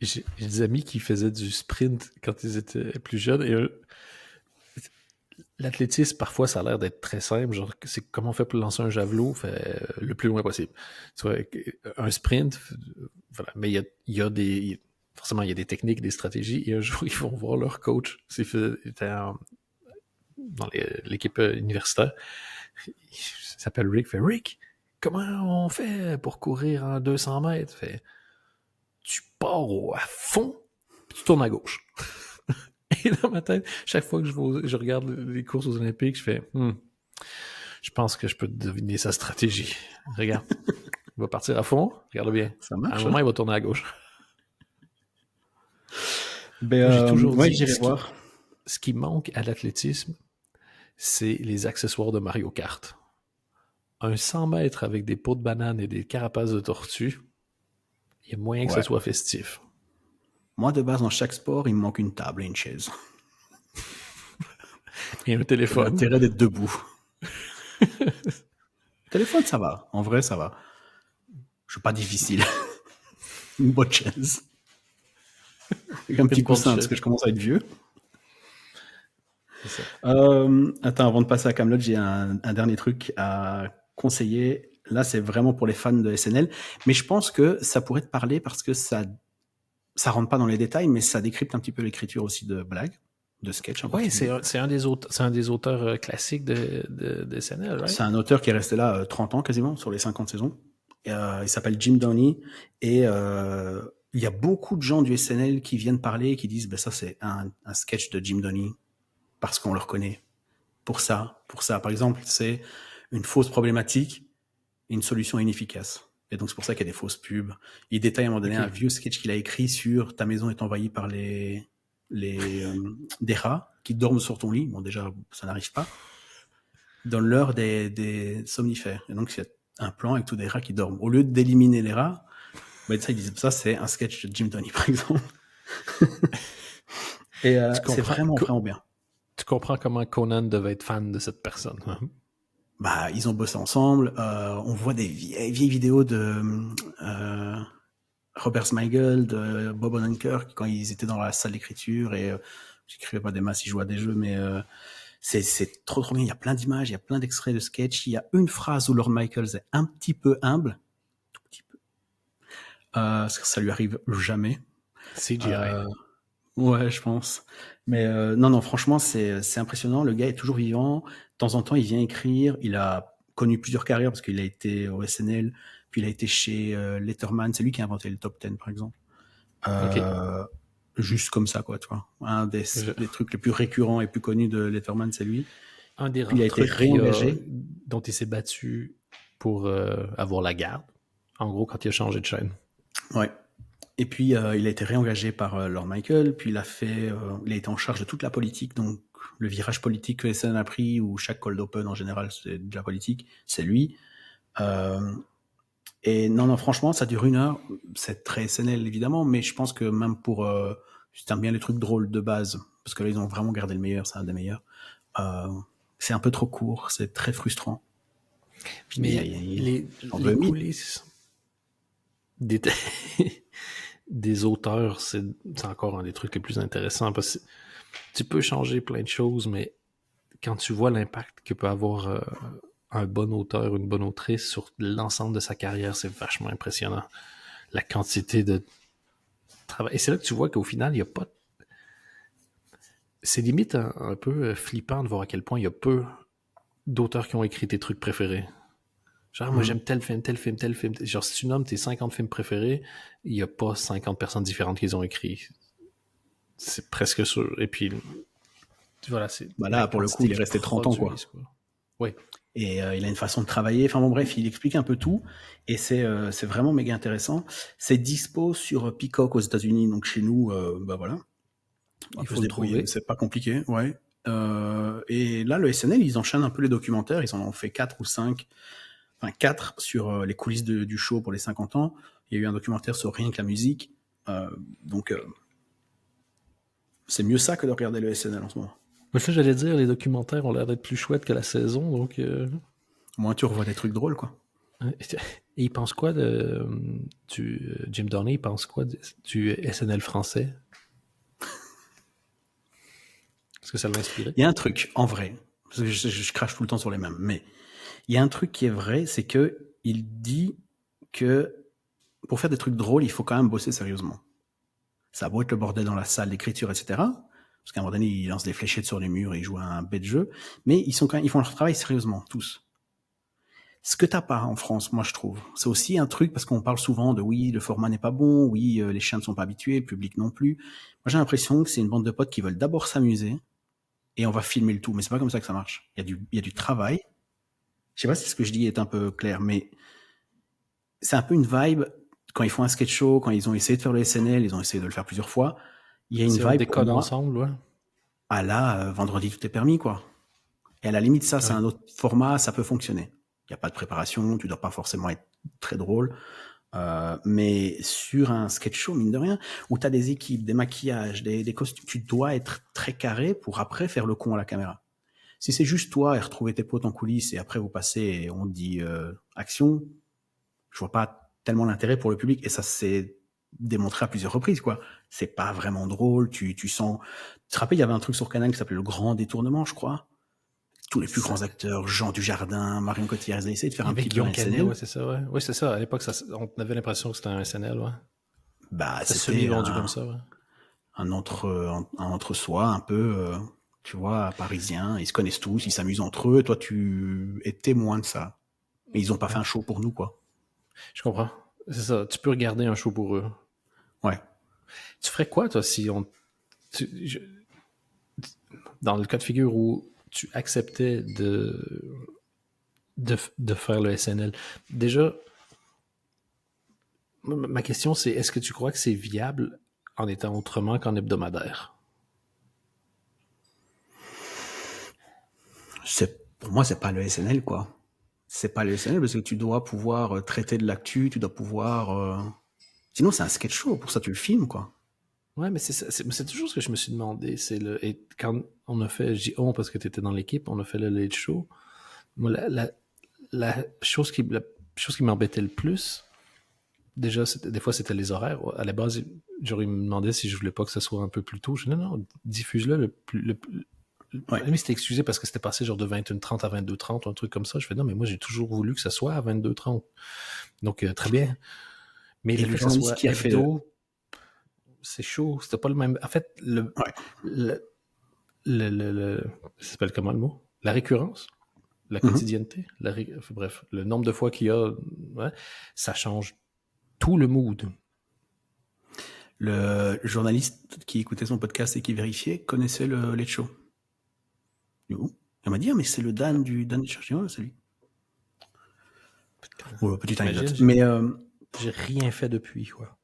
J'ai des amis qui faisaient du sprint quand ils étaient plus jeunes et l'athlétisme, parfois, ça a l'air d'être très simple. Genre, c'est comment on fait pour lancer un javelot, fait le plus loin possible. Tu vois, un sprint, voilà. Mais il y a des, forcément, il y a des techniques, des stratégies. Et un jour, ils vont voir leur coach. Il était dans l'équipe universitaire. Il s'appelle Rick. Fait Rick, comment on fait pour courir en 200 mètres? Fait, tu pars à fond, puis tu tournes à gauche. Et dans ma tête, chaque fois que je regarde les courses aux Olympiques, je fais je pense que je peux deviner sa stratégie. Regarde, il va partir à fond, regarde bien. Ça À un marche, moment, il va tourner à gauche. Moi, j'ai toujours ouais, dit j'irai voir. Ce qui manque à l'athlétisme, c'est les accessoires de Mario Kart. Un 100 mètres avec des pots de banane et des carapaces de tortue, il y a moyen que ce soit festif. Moi, de base, dans chaque sport, il me manque une table et une chaise. Et un téléphone. L'intérêt d'être debout. Téléphone, ça va. En vrai, ça va. Je suis pas difficile. Une bonne chaise. Avec un petit coussin, parce que je commence à être vieux. C'est ça. Attends, avant de passer à Kaamelott, j'ai un dernier truc à conseiller. Là, c'est vraiment pour les fans de SNL. Mais je pense que ça pourrait te parler parce que ça rentre pas dans les détails, mais ça décrypte un petit peu l'écriture aussi de blagues, de sketchs. Oui, c'est un des auteurs classiques de SNL, right? C'est un auteur qui est resté là 30 ans quasiment, sur les 50 saisons. Il s'appelle Jim Downey. Et il y a beaucoup de gens du SNL qui viennent parler et qui disent ça, c'est un sketch de Jim Downey parce qu'on le reconnaît. Pour ça. Par exemple, c'est une fausse problématique et une solution inefficace. Et donc, c'est pour ça qu'il y a des fausses pubs. Il détaille à un moment donné un vieux sketch qu'il a écrit sur ta maison est envahie par des rats qui dorment sur ton lit. Bon, déjà, ça n'arrive pas. Donne-leur des somnifères. Et donc, il y a un plan avec tous des rats qui dorment. Au lieu d'éliminer les rats, ça, ils disent ça, c'est un sketch de Jim Downey, par exemple. Et c'est vraiment bien. Tu comprends comment Conan devait être fan de cette personne. Hein? Ils ont bossé ensemble. On voit des vieilles vidéos de Robert Smigel, de Bob Odenkirk, quand ils étaient dans la salle d'écriture et j'écrivais pas des masses, ils jouaient à des jeux, mais c'est trop bien. Il y a plein d'images, il y a plein d'extraits de sketch. Il y a une phrase où Lord Michaels est un petit peu humble, tout petit peu, parce que ça lui arrive jamais. CGI. Ouais, je pense. Mais non, franchement, c'est impressionnant. Le gars est toujours vivant. De temps en temps, il vient écrire. Il a connu plusieurs carrières parce qu'il a été au SNL, puis il a été chez Letterman. C'est lui qui a inventé le top 10, par exemple. Juste comme ça, quoi, tu vois. Un des trucs les plus récurrents et plus connus de Letterman, c'est lui. Un des Puis il a été réengagé. Dont il s'est battu pour avoir la garde. En gros, quand il a changé de chaîne. Ouais. Et puis, il a été réengagé par Lord Michael, puis il a été en charge de toute la politique, donc le virage politique que SNL a pris, où chaque cold open, en général, c'est de la politique, c'est lui. Et non, franchement, ça dure 1 heure, c'est très SNL, évidemment, mais je pense que même pour... si t'aimes bien les trucs drôles de base, parce que là, ils ont vraiment gardé le meilleur, c'est un des meilleurs, c'est un peu trop court, c'est très frustrant. Puis mais les coulisses des auteurs, c'est encore un des trucs les plus intéressants parce que tu peux changer plein de choses, mais quand tu vois l'impact que peut avoir un bon auteur, une bonne autrice sur l'ensemble de sa carrière, c'est vachement impressionnant. La quantité de travail. Et c'est là que tu vois qu'au final, il n'y a pas... C'est limite un peu flippant de voir à quel point il y a peu d'auteurs qui ont écrit tes trucs préférés. Genre, moi, j'aime tel film. Genre, si tu nommes tes 50 films préférés, il n'y a pas 50 personnes différentes qui les ont écrits. C'est presque sûr. Et puis, voilà, c'est... là, pour le coup, il est resté 30 ans, quoi. Oui. Et il a une façon de travailler. Enfin bon, bref, il explique un peu tout. Et c'est vraiment méga intéressant. C'est dispo sur Peacock aux États-Unis. Donc chez nous, voilà. Il faut le trouver. C'est pas compliqué, ouais. Et là, le SNL, ils enchaînent un peu les documentaires. Ils en ont fait 4 ou 5. Enfin, 4 sur les coulisses du show pour les 50 ans. Il y a eu un documentaire sur rien que la musique. Donc, C'est mieux ça que de regarder le SNL en ce moment. Mais ça, j'allais dire, les documentaires ont l'air d'être plus chouettes que la saison, donc... Au moins, tu revois des trucs drôles, quoi. Et il pense quoi du Jim Donner, il pense quoi du SNL français? Est-ce que ça l'a inspiré? Il y a un truc, en vrai, parce que je crache tout le temps sur les mêmes, mais il y a un truc qui est vrai, c'est que il dit que pour faire des trucs drôles, il faut quand même bosser sérieusement. Ça a beau être le bordel dans la salle d'écriture, etc. Parce qu'à un moment donné, ils lancent des fléchettes sur les murs et ils jouent à un bête jeu, mais ils font leur travail sérieusement, tous. Ce que t'as pas en France, moi je trouve, c'est aussi un truc parce qu'on parle souvent de oui, le format n'est pas bon, oui, les chiens ne sont pas habitués, le public non plus. Moi j'ai l'impression que c'est une bande de potes qui veulent d'abord s'amuser et on va filmer le tout, mais c'est pas comme ça que ça marche. Il y a du travail. Je sais pas si ce que je dis est un peu clair, mais c'est un peu une vibe quand ils font un sketch show, quand ils ont essayé de faire le SNL, ils ont essayé de le faire plusieurs fois. Il y a une C'est un vibe pour décode moi. ensemble, ouais. Ah là, vendredi tout est permis quoi. Et à la limite ça, c'est un autre format, ça peut fonctionner. Il y a pas de préparation, tu dois pas forcément être très drôle. Mais sur un sketch show, mine de rien, où tu as des équipes, des maquillages, des costumes, tu dois être très carré pour après faire le con à la caméra. Si c'est juste toi et retrouver tes potes en coulisses et après vous passez et on te dit action, je vois pas tellement l'intérêt pour le public et ça s'est démontré à plusieurs reprises quoi. C'est pas vraiment drôle, tu sens. Tu te rappelles, il y avait un truc sur Canal qui s'appelait Le Grand Détournement, je crois. Tous les plus grands acteurs, Jean Dujardin, Marion Cotillard, ils ont essayé de faire un petit peu un SNL. Ouais, c'est ça, ouais. Oui, c'est ça. À l'époque, on avait l'impression que c'était un SNL, ouais. Bah, C'était c'était semi-vendu comme ça, ouais. un entre-soi un peu, tu vois, parisien. Ils se connaissent tous, ils s'amusent entre eux. Toi, tu es témoin de ça. Mais ils ont pas fait un show pour nous, quoi. Je comprends. C'est ça. Tu peux regarder un show pour eux. Ouais. Tu ferais quoi, toi, si dans le cas de figure où tu acceptais de faire le SNL, déjà, ma question, c'est est-ce que tu crois que c'est viable en étant autrement qu'en hebdomadaire? Pour moi, c'est pas le SNL, quoi. C'est pas le SNL parce que tu dois pouvoir traiter de l'actu, tu dois pouvoir. Sinon, c'est un sketch show. Pour ça, tu le filmes, quoi. Ouais, mais c'est toujours ce que je me suis demandé. Et quand on a fait, je dis on parce que tu étais dans l'équipe, on a fait le Late Show. Moi, la chose qui m'embêtait le plus, déjà, des fois, c'était les horaires. À la base, j'aurais me demandé si je voulais pas que ça soit un peu plus tôt. Je dis non, diffuse-le le plus. Ouais. Mais c'était excusé parce que c'était passé genre de 21h30 à 22h30 ou un truc comme ça. Je fais non, mais moi, j'ai toujours voulu que ça soit à 22h30. Donc, très bien. Mais Et le fait le que ça journaliste soit qui a fait. hebdo, c'est chaud. C'était pas le même. En fait, Ouais. ça s'appelle comment le mot? La récurrence, la quotidienneté, bref, le nombre de fois qu'il y a, ouais, ça change tout le mood. Le journaliste qui écoutait son podcast et qui vérifiait connaissait le Late Show. Il m'a dit, ah, mais c'est le Dan du Chercheur, c'est lui. Oh, petite anecdote. Mais j'ai rien fait depuis, quoi.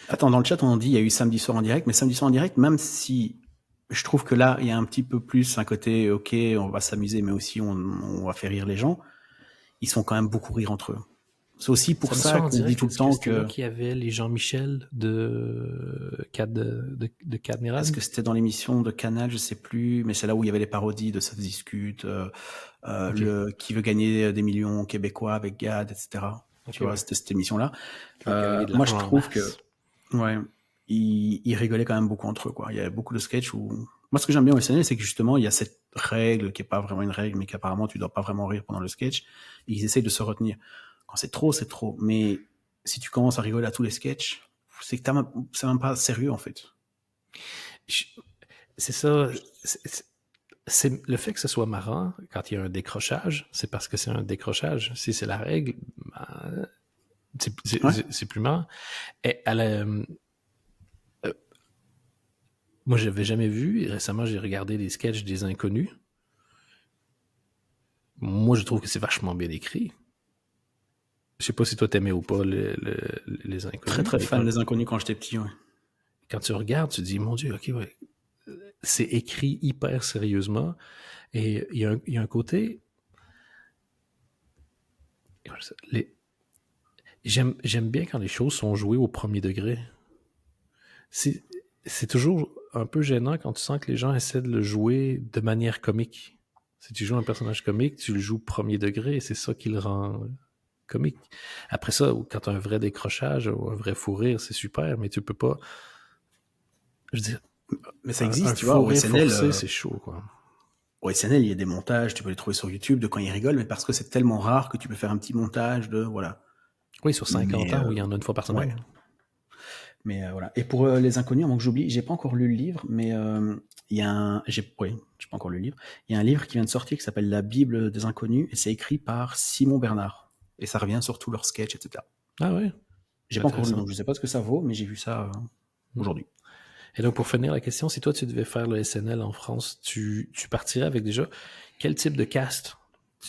Attends, dans le chat, on dit il y a eu samedi soir en direct, mais samedi soir en direct, même si je trouve que là, il y a un petit peu plus un côté, ok, on va s'amuser, mais aussi on va faire rire les gens, ils sont quand même beaucoup rire entre eux. C'est aussi pour ça qu'on dit tout le temps que... là qu'il y avait les Jean-Michel de Cadmerade. Est-ce que c'était dans l'émission de Canal, je sais plus, mais c'est là où il y avait les parodies de Ça se discute, le Qui veut gagner des millions québécois avec Gad, etc. Tu vois, c'était cette émission-là. Moi, je trouve que... Ouais, ils rigolaient quand même beaucoup entre eux, quoi. Il y avait beaucoup de sketchs où... Moi, ce que j'aime bien au SNL, c'est que justement, il y a cette règle qui est pas vraiment une règle, mais qu'apparemment, tu dois pas vraiment rire pendant le sketch. Et ils essayent de se retenir. Quand c'est trop, c'est trop. Mais si tu commences à rigoler à tous les sketchs, c'est que c'est même pas sérieux, en fait. C'est ça. C'est le fait que ce soit marrant quand il y a un décrochage, c'est parce que c'est un décrochage. Si c'est la règle, ben, c'est plus marrant. Et moi, je n'avais jamais vu. Et récemment, j'ai regardé les sketchs des Inconnus. Moi, je trouve que c'est vachement bien écrit. Je sais pas si toi t'aimais ou pas les Inconnus. Très très fan des Inconnus quand j'étais petit, ouais. Quand tu regardes, tu te dis, mon Dieu, ok, ouais. C'est écrit hyper sérieusement. Et il y a un côté... J'aime bien quand les choses sont jouées au premier degré. c'est toujours un peu gênant quand tu sens que les gens essaient de le jouer de manière comique. Si tu joues un personnage comique, tu le joues premier degré et c'est ça qui le rend comique. Après ça, quand tu as un vrai décrochage ou un vrai fou rire, c'est super, mais tu peux pas... Je veux dire, Mais ça un existe, tu vois, fou au rire SNL. forcé, c'est chaud, quoi. Au SNL, il y a des montages, tu peux les trouver sur YouTube de quand ils rigolent, mais parce que c'est tellement rare que tu peux faire un petit montage de, voilà. Oui, sur 50 Mais, ans, où il y en a une fois par semaine. ouais. Mais voilà. Et pour les inconnus, avant que j'oublie, j'ai pas encore lu le livre, mais il y a un, j'ai pas encore lu le livre. Il y a un livre qui vient de sortir qui s'appelle La Bible des inconnus et c'est écrit par Simon Bernard. Et ça revient sur tous leurs sketchs, etc. Ah ouais? J'ai pas encore lu, donc je sais pas ce que ça vaut, mais j'ai vu ça aujourd'hui. Et donc, pour finir la question, si toi, tu devais faire le SNL en France, tu partirais avec déjà quel type de cast?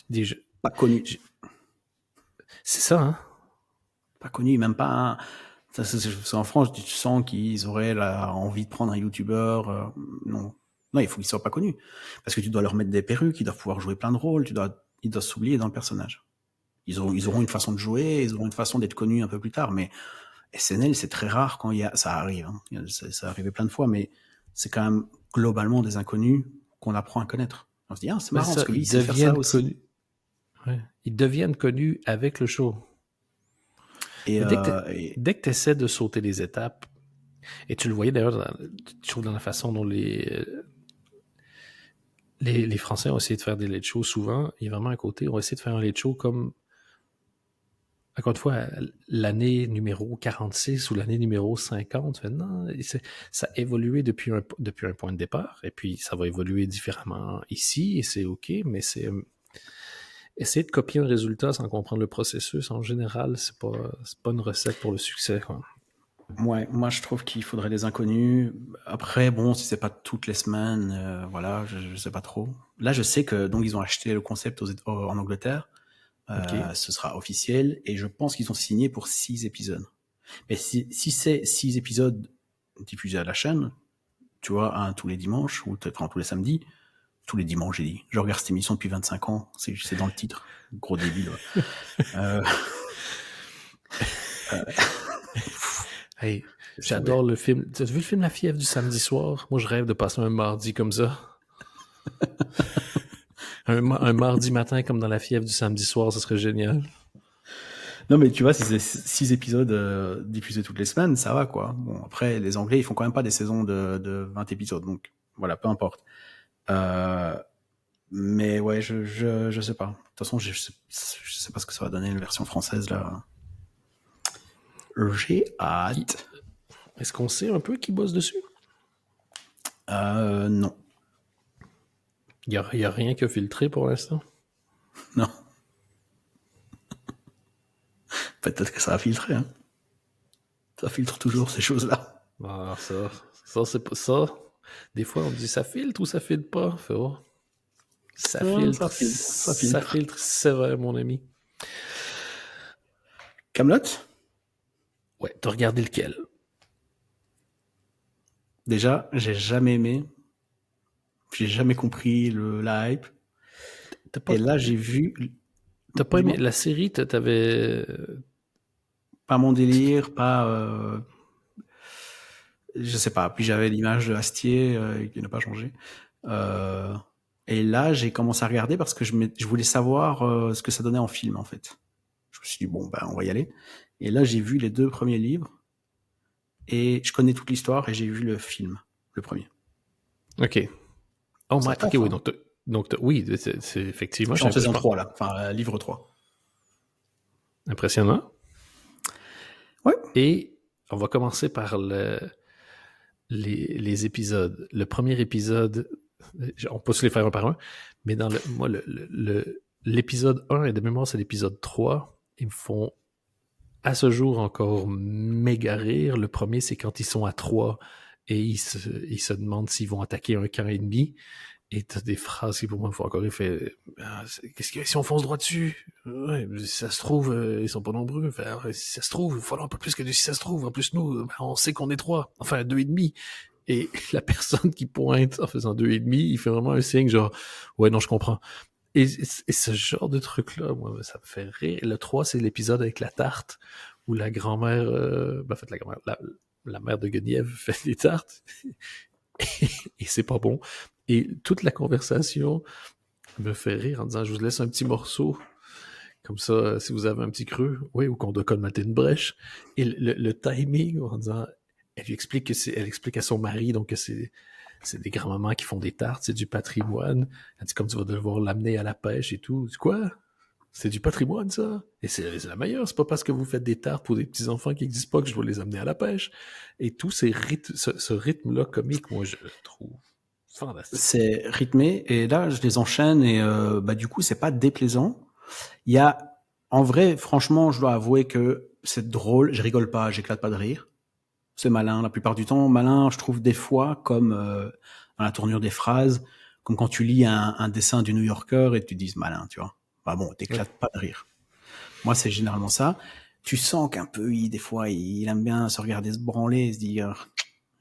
Déjà, Pas connu. c'est ça, hein? Pas connu, même pas un... C'est en France, tu sens qu'ils auraient envie de prendre un youtubeur. Non. Non, il faut qu'ils soient pas connus. Parce que tu dois leur mettre des perruques, ils doivent pouvoir jouer plein de rôles, ils doivent s'oublier dans le personnage. Ils auront une façon de jouer, ils auront une façon d'être connus un peu plus tard, mais SNL, c'est très rare quand ça arrive, hein. Ça arrivé plein de fois, mais c'est quand même globalement des inconnus qu'on apprend à connaître. On se dit, c'est marrant, parce que lui, il sait faire ça aussi. Connus. Ouais. Ils deviennent connus avec le show. Et dès que tu essaies de sauter les étapes, et tu le voyais d'ailleurs, je trouve dans la façon dont les Français ont essayé de faire des late shows souvent, il y a vraiment un côté, on va essayer de faire un late show comme, encore une fois, l'année numéro 46 ou l'année numéro 50. Non, ça a évolué depuis un point de départ, et puis ça va évoluer différemment ici, et c'est OK, mais c'est... essayer de copier un résultat sans comprendre le processus, en général, c'est pas une recette pour le succès, quoi. Ouais, moi je trouve qu'il faudrait des inconnus. Après, bon, si c'est pas toutes les semaines, voilà, je sais pas trop. Là, je sais que donc ils ont acheté le concept en Angleterre. Okay. Ce sera officiel et je pense qu'ils ont signé pour 6 épisodes. Mais si c'est 6 épisodes diffusés à la chaîne, tu vois, un tous les dimanches ou peut-être tous les samedis, tous les dimanches, j'ai dit. Je regarde cette émission depuis 25 ans, c'est dans le titre. Gros débile. Ouais. Hey, j'adore le film. Tu as vu le film La fièvre du samedi soir? Moi, je rêve de passer un mardi comme ça. un mardi matin comme dans La fièvre du samedi soir, ce serait génial. Non, mais tu vois, si c'est 6 épisodes diffusés toutes les semaines, ça va, quoi. Bon, après, les Anglais, ils font quand même pas des saisons de 20 épisodes, donc voilà, peu importe. Mais ouais, je sais pas. De toute façon, je sais pas ce que ça va donner, la version française, là. J'ai hâte. Est-ce qu'on sait un peu qui bosse dessus? Non. Il y a rien qui a filtré pour l'instant? Non. Peut-être que ça a filtré, hein. Ça filtre toujours, ces choses-là. Ah, ça, c'est pas ça. Des fois, on dit ça filtre ou ça filtre pas. Fait, oh. Ça filtre. Ça filtre, c'est vrai, mon ami. Kaamelott? Ouais, t'as regardé lequel? Déjà, j'ai jamais aimé. J'ai jamais compris la hype. Et là, j'ai vu... T'as pas aimé la série? T'avais... Pas mon délire, pas... je sais pas. Puis j'avais l'image de Astier qui n'a pas changé. Et là, j'ai commencé à regarder parce que je voulais savoir ce que ça donnait en film, en fait. Je me suis dit, bon, on va y aller. Et là, j'ai vu les 2 premiers livres. Et je connais toute l'histoire et j'ai vu le film, le premier. OK. Oh my... OK, oui, donc oui, c'est effectivement... Je suis en saison 3, là. Enfin, livre 3. Impressionnant. Ouais. Et on va commencer par les épisodes. Le premier épisode, on peut se les faire un par un, mais dans l'épisode 1, et de mémoire, c'est l'épisode 3, ils me font à ce jour encore méga rire. Le premier, c'est quand ils sont à 3 et ils se demandent s'ils vont attaquer un camp ennemi. Et t'as des phrases qui pour moi me font encore rire. Qu'est-ce qu'il y a si on fonce droit dessus? Ouais, si ça se trouve, ils sont pas nombreux. Si ça se trouve, il faut falloir un peu plus que si ça se trouve. En plus, nous, on sait qu'on est 3. Enfin, 2,5. Et la personne qui pointe en faisant 2,5, il fait vraiment un signe genre, ouais, non, je comprends. Et ce genre de truc-là, moi, ça me fait rire. Le 3, c'est l'épisode avec la tarte, où la grand-mère, en fait, la grand-mère, la mère de Guenièvre fait des tartes et c'est pas bon. Et toute la conversation me fait rire en disant, je vous laisse un petit morceau. Comme ça, si vous avez un petit creux, oui, ou qu'on doit colmater une brèche. Et le timing, en disant, elle lui explique elle explique à son mari, donc que c'est des grands-mamans qui font des tartes, c'est du patrimoine. Elle dit, comme tu vas devoir l'amener à la pêche et tout. C'est quoi? C'est du patrimoine, ça? Et c'est la meilleure. C'est pas parce que vous faites des tartes pour des petits-enfants qui n'existent pas que je vais les amener à la pêche. Et tout ce rythme-là comique, moi, je le trouve fantastique. C'est rythmé, et là, je les enchaîne, et du coup, c'est pas déplaisant. Il y a, en vrai, franchement, je dois avouer que c'est drôle, je rigole pas, j'éclate pas de rire. C'est malin, la plupart du temps. Malin, je trouve des fois, comme dans la tournure des phrases, comme quand tu lis un dessin du New Yorker et tu dis malin, tu vois. Bah bon, t'éclates pas de rire. Moi, c'est généralement ça. Tu sens qu'un peu, des fois, il aime bien se regarder, se branler, et se dire,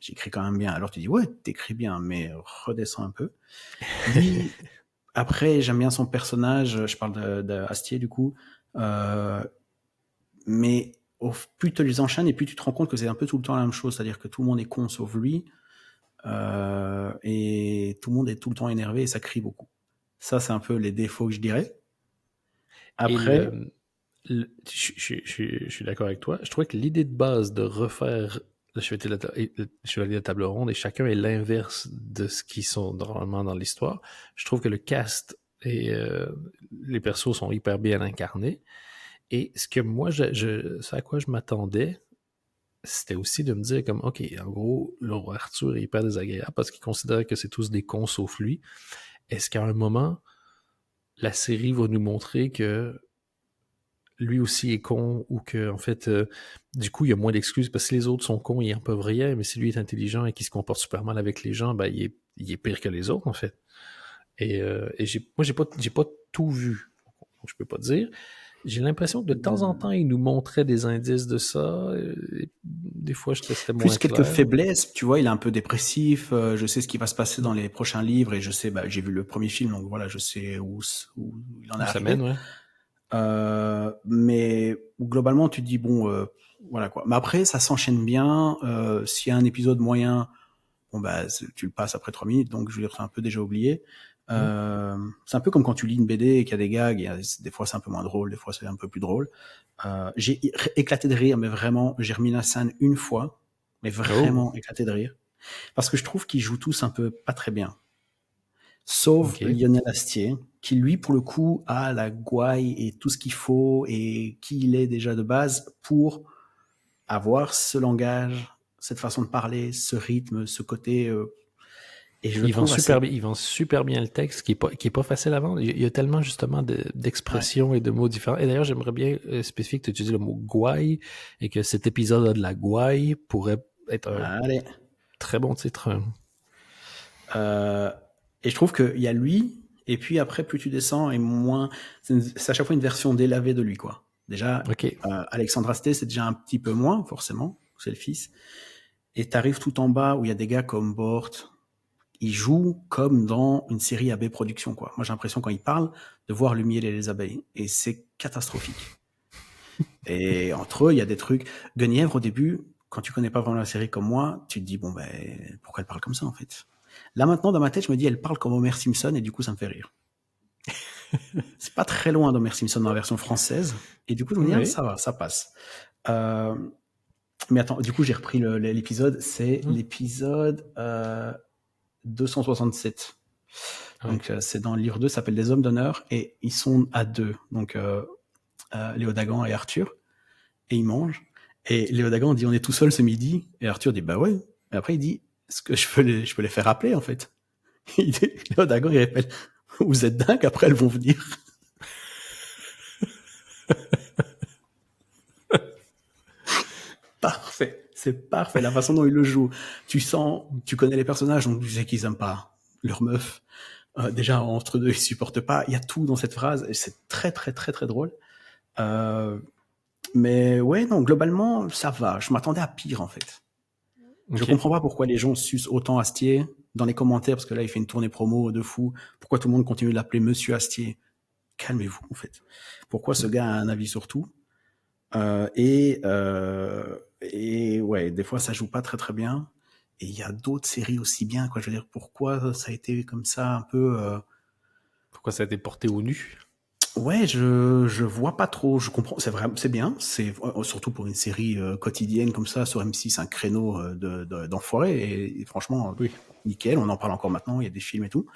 j'écris quand même bien. Alors tu dis, ouais, t'écris bien, mais redescends un peu. Lui, après, j'aime bien son personnage, je parle de Astier, du coup, mais plus tu les enchaînes, et plus tu te rends compte que c'est un peu tout le temps la même chose, c'est-à-dire que tout le monde est con sauf lui, et tout le monde est tout le temps énervé, et ça crie beaucoup. Ça, c'est un peu les défauts que je dirais. Après, je suis d'accord avec toi. Je trouvais que l'idée de base de refaire le Chevalier de la Table Ronde et chacun est l'inverse de ce qu'ils sont normalement dans l'histoire. Je trouve que le cast et les persos sont hyper bien incarnés. Et ce que moi, ce à quoi je m'attendais, c'était aussi de me dire comme, OK, en gros, le roi Arthur est hyper désagréable parce qu'il considère que c'est tous des cons sauf lui. Est-ce qu'à un moment, la série va nous montrer que lui aussi est con, ou que, en fait, du coup, il y a moins d'excuses parce que si les autres sont cons, ils en peuvent rien, mais si lui est intelligent et qu'il se comporte super mal avec les gens, ben, il est pire que les autres, en fait. Et moi, j'ai pas tout vu. Donc, je peux pas dire. J'ai l'impression que de temps en temps, il nous montrait des indices de ça. Et des fois, c'était moins plus quelques clair. faiblesses, tu vois, il est un peu dépressif, je sais ce qui va se passer dans les prochains livres, et je sais, j'ai vu le premier film, donc voilà, je sais où il en est Ça arrivé. mène, ouais. Mais globalement, tu te dis, bon, voilà quoi. Mais après, ça s'enchaîne bien. S'il y a un épisode moyen, bon, tu le passes après 3 minutes, donc je veux dire, c'est un peu déjà oublié. C'est un peu comme quand tu lis une BD et qu'il y a des gags, des fois c'est un peu moins drôle, des fois c'est un peu plus drôle. J'ai éclaté de rire, mais vraiment, j'ai remis la scène une fois, mais vraiment éclaté de rire. Parce que je trouve qu'ils jouent tous un peu pas très bien. Sauf Lionel Astier, qui lui, pour le coup, a la gouaille et tout ce qu'il faut, et qui il est déjà de base pour avoir ce langage, cette façon de parler, ce rythme, ce côté... et je le trouve il vend super bien le texte, qui est pas facile à vendre. Il y a tellement justement d'expressions et de mots différents. Et d'ailleurs, j'aimerais bien spécifier que tu utilises le mot gouaille et que cet épisode a de la gouaille pourrait être un très bon titre. Et je trouve qu'il y a lui, et puis après, plus tu descends, et moins... C'est à chaque fois une version délavée de lui, quoi. Déjà, Alexandre Astier, c'est déjà un petit peu moins, forcément, c'est le fils. Et t'arrives tout en bas, où il y a des gars comme Bort, ils jouent comme dans une série AB Productions, quoi. Moi, j'ai l'impression, quand ils parlent, de voir le miel et les abeilles. Et c'est catastrophique. Et entre eux, il y a des trucs... Guenièvre, au début, quand tu connais pas vraiment la série comme moi, tu te dis, bon, pourquoi elle parle comme ça, en fait? Là, maintenant, dans ma tête, je me dis, elle parle comme Homer Simpson, et du coup, ça me fait rire. C'est pas très loin d'Homer Simpson dans la version française. Et du coup, je me dis, ça va, ça passe. Mais attends, du coup, j'ai repris l'épisode. C'est l'épisode 267. Donc, c'est dans le livre 2, ça s'appelle Les Hommes d'honneur, et ils sont à 2. Donc, Léo Dagan et Arthur. Et ils mangent. Et Léo Dagan dit, on est tout seul ce midi. Et Arthur dit, bah ouais. Et après, il dit, est-ce que je peux les faire appeler, en fait? Léo Dagan, il répète, vous êtes dingue, après elles vont venir. Parfait, c'est parfait, la façon dont il le joue. Tu sens, tu connais les personnages, donc tu sais qu'ils aiment pas leur meuf. Déjà, entre deux, ils supportent pas. Il y a tout dans cette phrase, et c'est très, très, très, très drôle. Mais ouais, non, globalement, ça va. Je m'attendais à pire, en fait. Je comprends pas pourquoi les gens sucent autant Astier dans les commentaires, parce que là, il fait une tournée promo de fou. Pourquoi tout le monde continue de l'appeler Monsieur Astier? Calmez-vous, en fait. Pourquoi ce gars a un avis sur tout? Et Et ouais, des fois, ça joue pas très, très bien. Et il y a d'autres séries aussi bien, quoi. Je veux dire, pourquoi ça a été comme ça un peu... Pourquoi ça a été porté au nu? Ouais, je vois pas trop. Je comprends. C'est vrai, c'est bien. C'est surtout pour une série quotidienne comme ça sur M6, un créneau d'enfoiré. Et franchement, Oui. nickel. On en parle encore maintenant. Il y a des films et tout.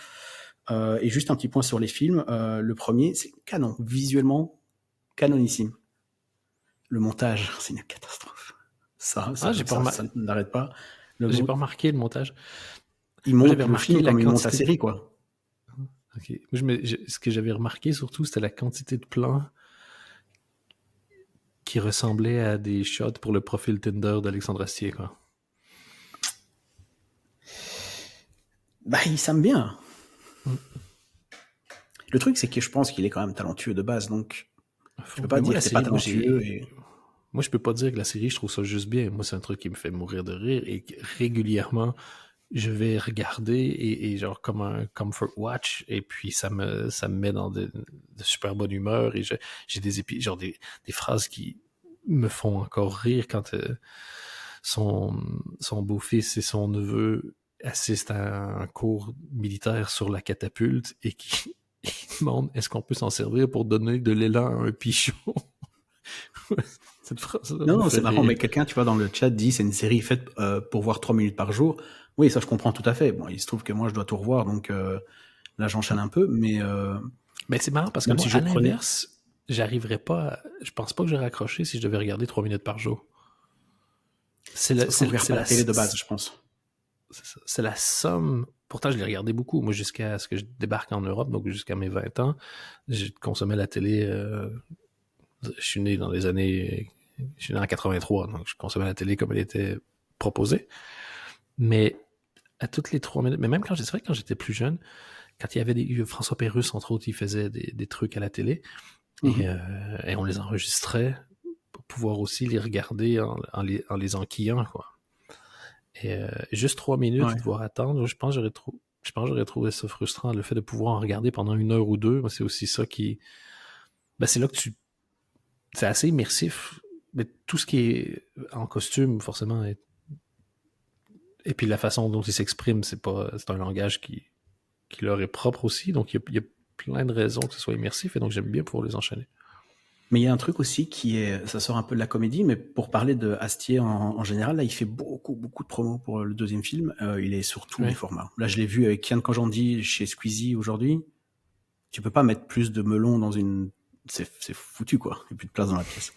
Et juste un petit point sur les films. Le premier, c'est canon. Visuellement, canonissime. Le montage, c'est une catastrophe. Ça n'arrête pas. J'ai pas remarqué le montage. Il Moi, monte j'avais le remarqué film la comme il monte la quantité. série, quoi. Ok. Ce que j'avais remarqué surtout, c'était la quantité de plans qui ressemblaient à des shots pour le profil Tinder d'Alexandre Astier, quoi. Bah, il s'aime bien. Mm. Le truc, c'est que je pense qu'il est quand même talentueux de base, donc je peux pas Mais moi, dire la que c'est pas série, talentueux. Et... moi, je peux pas dire que la série, je trouve ça juste bien. Moi, c'est un truc qui me fait mourir de rire et régulièrement, je vais regarder et genre comme un comfort watch et puis ça me met dans de super bonne humeur et j'ai genre des phrases qui me font encore rire quand son beau-fils et son neveu assistent à un cours militaire sur la catapulte et qui demandent est-ce qu'on peut s'en servir pour donner de l'élan à un pichon. Cette phrase-là me Non, fait c'est marrant, mais rire. quelqu'un, tu vois, dans le chat dit c'est une série faite pour voir 3 minutes par jour. Oui, ça je comprends tout à fait. Bon, il se trouve que moi je dois tout revoir, donc là j'enchaîne un peu, Mais c'est marrant parce que même moi, si je à prenais... l'inverse, j'arriverais pas je pense pas que j'aurais accroché si je devais regarder 3 minutes par jour. C'est C'est la, parce qu'on regarde c'est pas la, la télé de base, je pense. c'est la somme. Pourtant, je l'ai regardé beaucoup. Moi, jusqu'à ce que je débarque en Europe, donc jusqu'à mes 20 ans, j'ai consommé la télé. Je suis né dans les années. Je suis né en 83, donc je consommais la télé comme elle était proposée. Mais à toutes les 3 minutes, mais même c'est vrai que quand j'étais plus jeune, quand il y avait François Pérusse, entre autres, il faisait des trucs à la télé et on les enregistrait pour pouvoir aussi les regarder en les enquillant, quoi. Et juste 3 minutes, Ouais. devoir attendre, je pense que j'aurais trouvé ça frustrant, le fait de pouvoir en regarder pendant 1 heure ou deux. Moi, c'est aussi ça qui... Ben, c'est là que c'est assez immersif. Mais tout ce qui est en costume, forcément, et puis la façon dont il s'exprime, c'est un langage qui leur est propre aussi. Donc, il y a plein de raisons que ce soit immersif, et donc j'aime bien pouvoir les enchaîner. Mais il y a un truc aussi qui est, ça sort un peu de la comédie, mais pour parler de Astier en général, là, il fait beaucoup de promos pour le deuxième film. Il est sur tous les formats. Là, je l'ai vu avec Kian Kojandi chez Squeezie aujourd'hui. Tu peux pas mettre plus de melon dans une... C'est foutu, quoi. Il n'y a plus de place dans la pièce.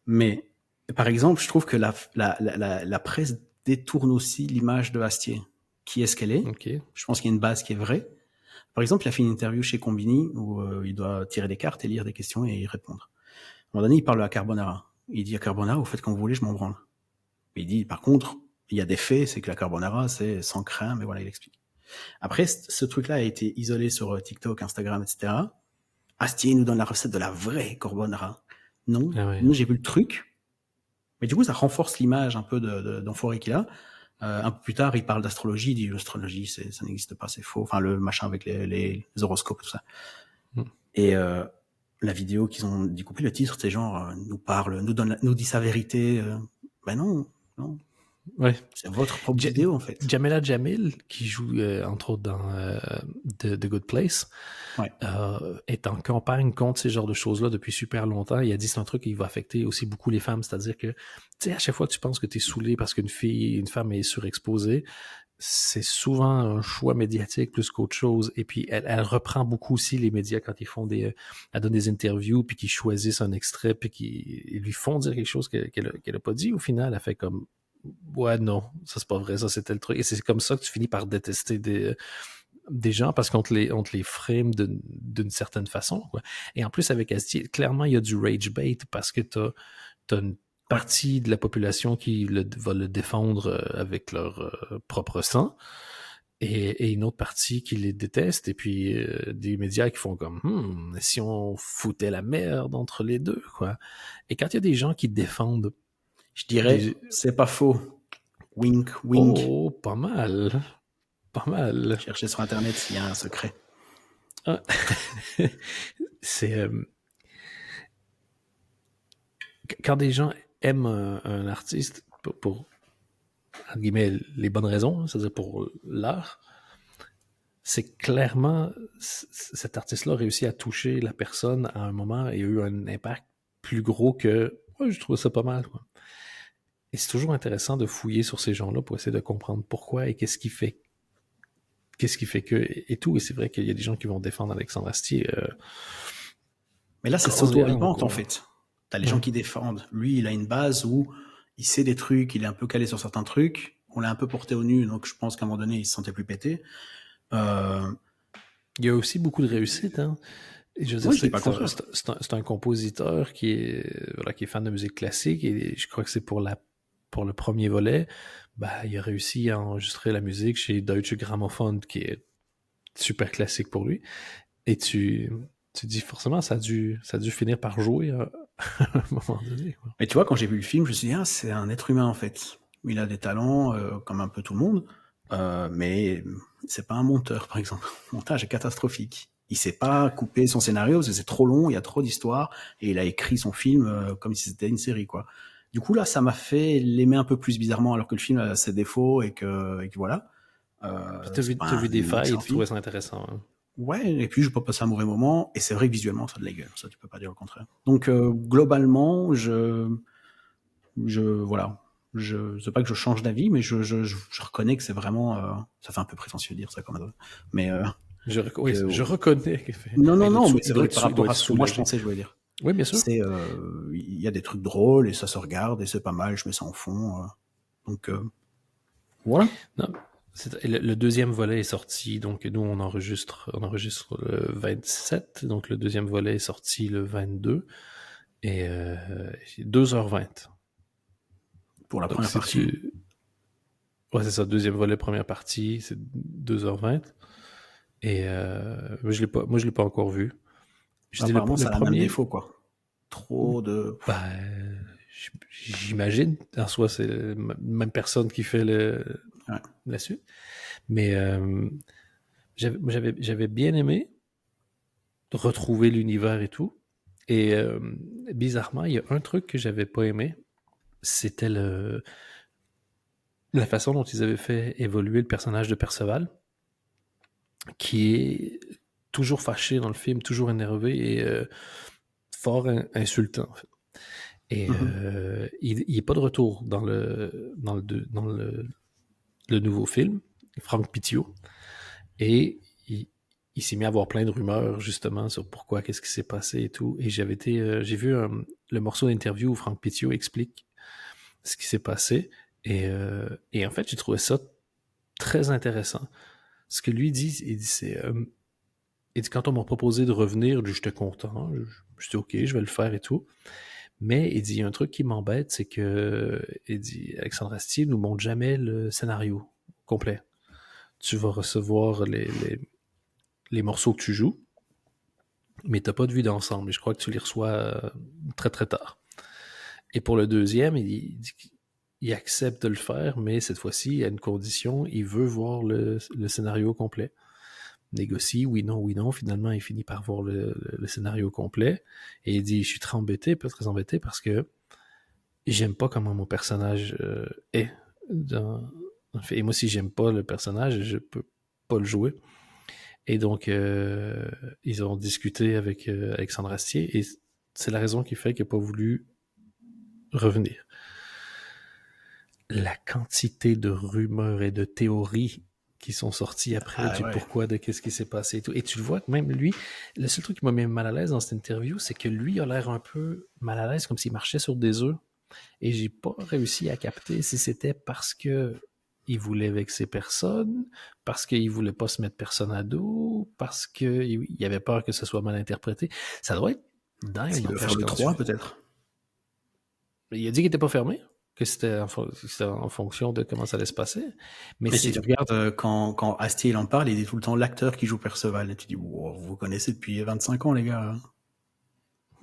Mais, par exemple, je trouve que la presse détourne aussi l'image de Astier. Qui est-ce qu'elle est? Ok. Je pense qu'il y a une base qui est vraie. Par exemple, il a fait une interview chez Combini où il doit tirer des cartes et lire des questions et y répondre. À un moment donné, il parle de la carbonara. Il dit à carbonara, vous faites comme vous voulez, je m'en branle. Il dit, par contre, il y a des faits, c'est que la carbonara, c'est sans crème, et voilà, il explique. Après, ce truc-là a été isolé sur TikTok, Instagram, etc. Astier nous donne la recette de la vraie carbonara. Non, Ah ouais. nous j'ai vu le truc, mais du coup ça renforce l'image un peu d'enfoiré qu'il a. Un peu plus tard, il parle d'astrologie, il dit l'astrologie, ça n'existe pas, c'est faux. Enfin, le machin avec les horoscopes, tout ça. Et la vidéo qu'ils ont découpé, le titre, c'est genre nous parle, nous dit sa vérité. Ben non. Ouais. C'est votre propre vidéo en fait. Jamila Jamil, qui joue entre autres dans The Good Place, Ouais. est en campagne contre ces genres de choses-là depuis super longtemps. Il a dit que c'est un truc qui va affecter aussi beaucoup les femmes, c'est-à-dire que, tu sais, à chaque fois que tu penses que tu es saoulé parce qu'une femme est surexposée, c'est souvent un choix médiatique plus qu'autre chose. Et puis, elle reprend beaucoup aussi les médias quand ils font elle donne des interviews, puis qu'ils choisissent un extrait, puis qu'ils lui font dire quelque chose qu'elle a pas dit. Au final, elle fait comme, ouais, non, ça c'est pas vrai, ça c'était le truc. Et c'est comme ça que tu finis par détester des gens parce qu'on te les frame d'une certaine façon, quoi. Et en plus, avec Astier, clairement, il y a du rage bait parce que t'as une partie de la population qui va le défendre avec leur propre sang et une autre partie qui les déteste et puis des médias qui font comme si on foutait la merde entre les deux, quoi. Et quand il y a des gens qui défendent, je dirais, c'est pas faux. Wink, wink. Oh, pas mal. Pas mal. Cherchez sur Internet s'il y a un secret. Ah. C'est... quand des gens aime un artiste pour entre guillemets, les bonnes raisons, c'est-à-dire pour l'art, c'est clairement cet artiste-là a réussi à toucher la personne à un moment et a eu un impact plus gros que ouais, je trouve ça pas mal. Quoi. Et c'est toujours intéressant de fouiller sur ces gens-là pour essayer de comprendre pourquoi et qu'est-ce qui fait que et tout. Et c'est vrai qu'il y a des gens qui vont défendre Alexandre Astier. Mais là, ça s'auto-alimente en fait. T'as les gens qui défendent. Lui, il a une base où il sait des trucs, il est un peu calé sur certains trucs. On l'a un peu porté au nu, donc je pense qu'à un moment donné, il se sentait plus pété. Il y a aussi beaucoup de réussite. Hein. Et je veux dire, c'est un compositeur qui est fan de musique classique et je crois que c'est pour le premier volet, il a réussi à enregistrer la musique chez Deutsche Grammophon, qui est super classique pour lui. Et tu dis forcément, ça a dû finir par jouer à un moment donné. Quoi. Mais tu vois, quand j'ai vu le film, je me suis dit, c'est un être humain en fait. Il a des talents comme un peu tout le monde, mais c'est pas un monteur, par exemple. Le montage est catastrophique. Il sait pas couper son scénario parce que c'est trop long, il y a trop d'histoires, et il a écrit son film comme si c'était une série, quoi. Du coup, là, ça m'a fait l'aimer un peu plus bizarrement, alors que le film a ses défauts et que voilà. T'as vu des failles et tu trouvais ça intéressant. Hein. Ouais, et puis je peux passer un mauvais moment, et c'est vrai que visuellement, ça a de la gueule, ça tu peux pas dire le contraire. Donc, globalement, voilà. Je sais pas que je change d'avis, mais je reconnais que c'est vraiment, ça fait un peu prétentieux de dire ça quand même. Mais, je reconnais. Non, mais c'est vrai que par rapport à ce que moi je pensais, je voulais dire. Oui, bien sûr. Il y a des trucs drôles et ça se regarde et c'est pas mal, je mets ça en fond. Donc, voilà. Non, le deuxième volet est sorti, donc nous on enregistre le 27, donc le deuxième volet est sorti le 22 et 2h20. Pour la première partie. Ouais, c'est ça, deuxième volet, première partie, c'est 2h20. Et moi je l'ai pas encore vu. Apparemment, ça a le même défaut, quoi. Trop de... J'imagine. En soi, c'est la même personne qui fait la suite. Mais j'avais bien aimé retrouver l'univers et tout. Et bizarrement, il y a un truc que j'avais pas aimé. C'était la façon dont ils avaient fait évoluer le personnage de Perceval, qui est toujours fâché dans le film, toujours énervé et fort insultant, en fait. Et il n'est pas de retour dans le nouveau film, Franck Pittiot. Et il s'est mis à avoir plein de rumeurs, justement, sur pourquoi, qu'est-ce qui s'est passé et tout. Et j'ai vu le morceau d'interview où Franck Pittiot explique ce qui s'est passé. Et en fait, j'ai trouvé ça très intéressant. Ce que lui dit, il dit, quand on m'a proposé de revenir, j'étais content. Je dis, OK, je vais le faire et tout. Mais il dit, il y a un truc qui m'embête, c'est que, il dit, Alexandre Astier nous montre jamais le scénario complet. Tu vas recevoir les morceaux que tu joues, mais t'as pas de vue d'ensemble. Et je crois que tu les reçois très très tard. Et pour le deuxième, il accepte de le faire, mais cette fois-ci, à une condition, il veut voir le scénario complet. Négocie, oui, non, finalement, il finit par voir le scénario complet, et il dit, je suis très embêté parce que j'aime pas comment mon personnage est. Et moi, si j'aime pas le personnage, je peux pas le jouer. Et donc, ils ont discuté avec Alexandre Astier, et c'est la raison qui fait qu'il n'a pas voulu revenir. La quantité de rumeurs et de théories qui sont sorties après pourquoi, de qu'est-ce qui s'est passé et tout. Et tu le vois que même lui, le seul truc qui m'a mis mal à l'aise dans cette interview, c'est que lui a l'air un peu mal à l'aise, comme s'il marchait sur des œufs. Et j'ai pas réussi à capter si c'était parce que il voulait vexer personne, parce qu'il voulait pas se mettre personne à dos, parce qu'il avait peur que ce soit mal interprété. Ça doit être dingue. Il veut faire le 3, peut-être. Il a dit qu'il était pas fermé, que c'était en fonction de comment ça allait se passer. Mais si tu regardes, quand Astier il en parle, il dit tout le temps l'acteur qui joue Perceval. Et tu dis, wow, vous connaissez depuis 25 ans, les gars.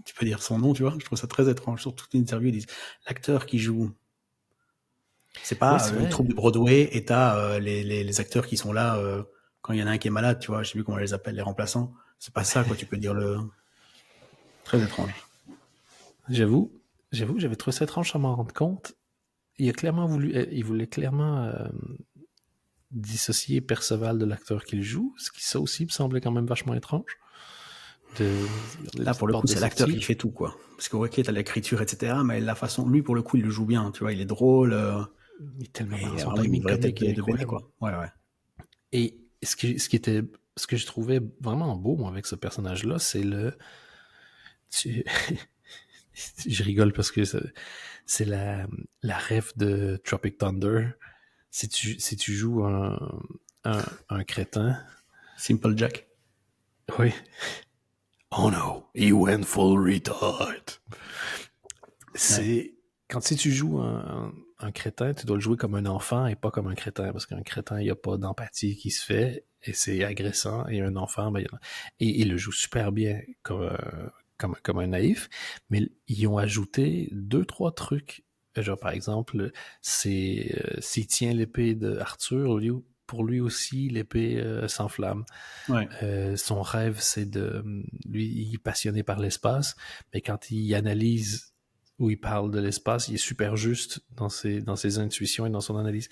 Tu peux dire son nom, tu vois. Je trouve ça très étrange. Sur toute l'interview, ils disent l'acteur qui joue. C'est pas une troupe de Broadway et t'as les acteurs qui sont là quand il y en a un qui est malade, tu vois. Je sais plus comment on les appelle, les remplaçants. C'est pas ça, quoi. Tu peux dire le... Très étrange. J'avoue, j'avoue que j'avais trouvé ça étrange sans m'en rendre compte. Il voulait clairement dissocier Perceval de l'acteur qu'il joue, ce qui ça aussi me semblait quand même vachement étrange. Là, pour le coup, c'est l'acteur qui fait tout, quoi. Parce que ok, t'as l'écriture, etc., mais la façon, lui, pour le coup, il le joue bien, tu vois, il est drôle, il est tellement et marrant, il a son vraiment une timing vraie tête comique de BD, quoi. Ouais. Et ce que je trouvais vraiment beau, moi, avec ce personnage-là, c'est je rigole parce que c'est la ref de Tropic Thunder. Si tu joues un crétin. Simple Jack. Oui. Oh no, he went full retard. C'est quand si tu joues un crétin, tu dois le jouer comme un enfant et pas comme un crétin, parce qu'un crétin, il n'y a pas d'empathie qui se fait et c'est agressant. Et un enfant, ben, et il le joue super bien comme un naïf, mais ils ont ajouté 2-3 trucs. Genre, par exemple, s'il tient l'épée de Arthur, pour lui aussi, l'épée s'enflamme. Ouais. Son rêve, c'est lui, il est passionné par l'espace, mais quand il analyse où il parle de l'espace, il est super juste dans ses intuitions et dans son analyse.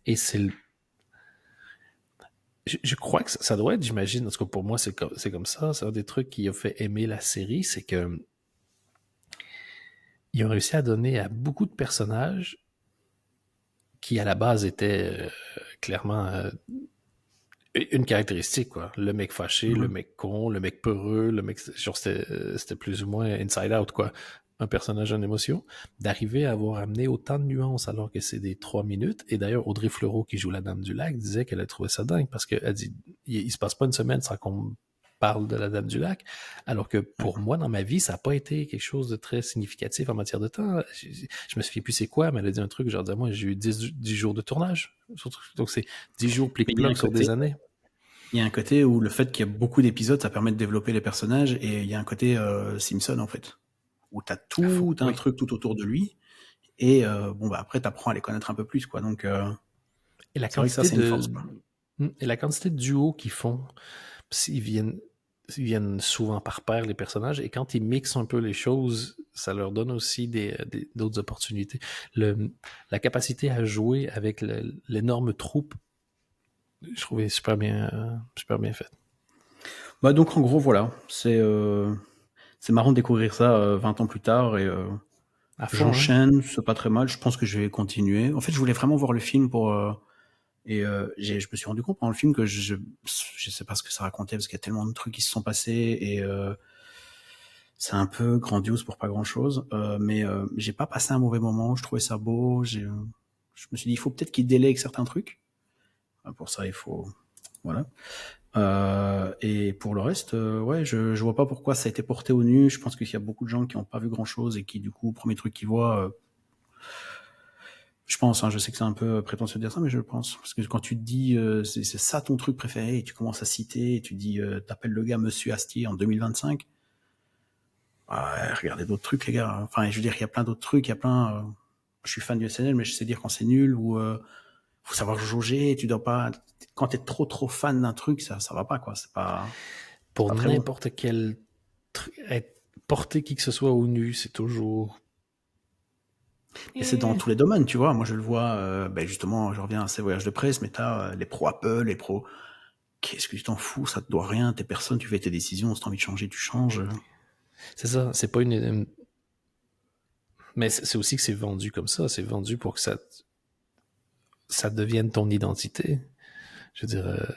Et je crois que ça doit être, j'imagine, parce que pour moi, c'est comme ça. C'est un des trucs qui a fait aimer la série, c'est que ils ont réussi à donner à beaucoup de personnages qui, à la base, étaient clairement une caractéristique, quoi. Le mec fâché, le mec con, le mec peureux, le mec... Genre, c'était plus ou moins inside out, quoi. Un personnage en émotion. D'arriver à avoir amené autant de nuances alors que c'est des 3 minutes. Et d'ailleurs, Audrey Fleurot, qui joue la Dame du Lac, disait qu'elle a trouvé ça dingue parce qu'elle dit, il se passe pas une semaine sans qu'on parle de la Dame du Lac. Alors que pour moi, dans ma vie, ça n'a pas été quelque chose de très significatif en matière de temps. Je me souviens plus c'est quoi, mais elle a dit un truc, genre, moi, j'ai eu 10 jours de tournage. Donc, c'est 10 jours plic-ploc sur des années. Il y a un côté où le fait qu'il y a beaucoup d'épisodes, ça permet de développer les personnages, et il y a un côté Simpson, en fait, où t'as tout un truc tout autour de lui, et après, t'apprends à les connaître un peu plus, quoi. Donc, et la c'est vrai que ça, c'est une force, quoi. Et la quantité de duos qu'ils font, ils viennent souvent par paire, les personnages, et quand ils mixent un peu les choses, ça leur donne aussi d'autres opportunités. La capacité à jouer avec l'énorme troupe, je trouvais super bien faite. Bah, donc, en gros, voilà. C'est marrant de découvrir ça 20 ans plus tard, et j'enchaîne, c'est pas très mal. Je pense que je vais continuer. En fait, je voulais vraiment voir le film pour... je me suis rendu compte pendant le film que je sais pas ce que ça racontait, parce qu'il y a tellement de trucs qui se sont passés, et c'est un peu grandiose pour pas grand chose, mais j'ai pas passé un mauvais moment. Je trouvais ça beau. Je me suis dit, il faut peut-être qu'il délègue certains trucs. Pour ça, il faut, voilà. Et pour le reste, ouais, je vois pas pourquoi ça a été porté au nu. Je pense qu'il y a beaucoup de gens qui ont pas vu grand chose et qui, du coup, premier truc qu'ils voient, je pense, je sais que c'est un peu prétentieux de dire ça, mais je le pense. Parce que quand tu te dis, c'est ça ton truc préféré, et tu commences à citer, et tu dis, t'appelles le gars Monsieur Astier en 2025, regardez d'autres trucs, les gars. Enfin, je veux dire, il y a plein d'autres trucs, il y a plein... je suis fan du SNL, mais je sais dire quand c'est nul, ou faut savoir jauger, tu dois pas... Quand t'es trop fan d'un truc, ça va pas, quoi. C'est pas... Pour n'importe quel... Porter qui que ce soit au nu, c'est toujours... Et c'est dans tous les domaines, tu vois. Moi, je le vois, justement, je reviens à ces voyages de presse, mais t'as les pros Apple, les pros... Qu'est-ce que tu t'en fous? Ça te doit rien, t'es personne, tu fais tes décisions, si t'as envie de changer, tu changes. C'est ça, c'est pas une... Mais c'est aussi que c'est vendu comme ça, c'est vendu pour que ça devienne ton identité. Je veux dire,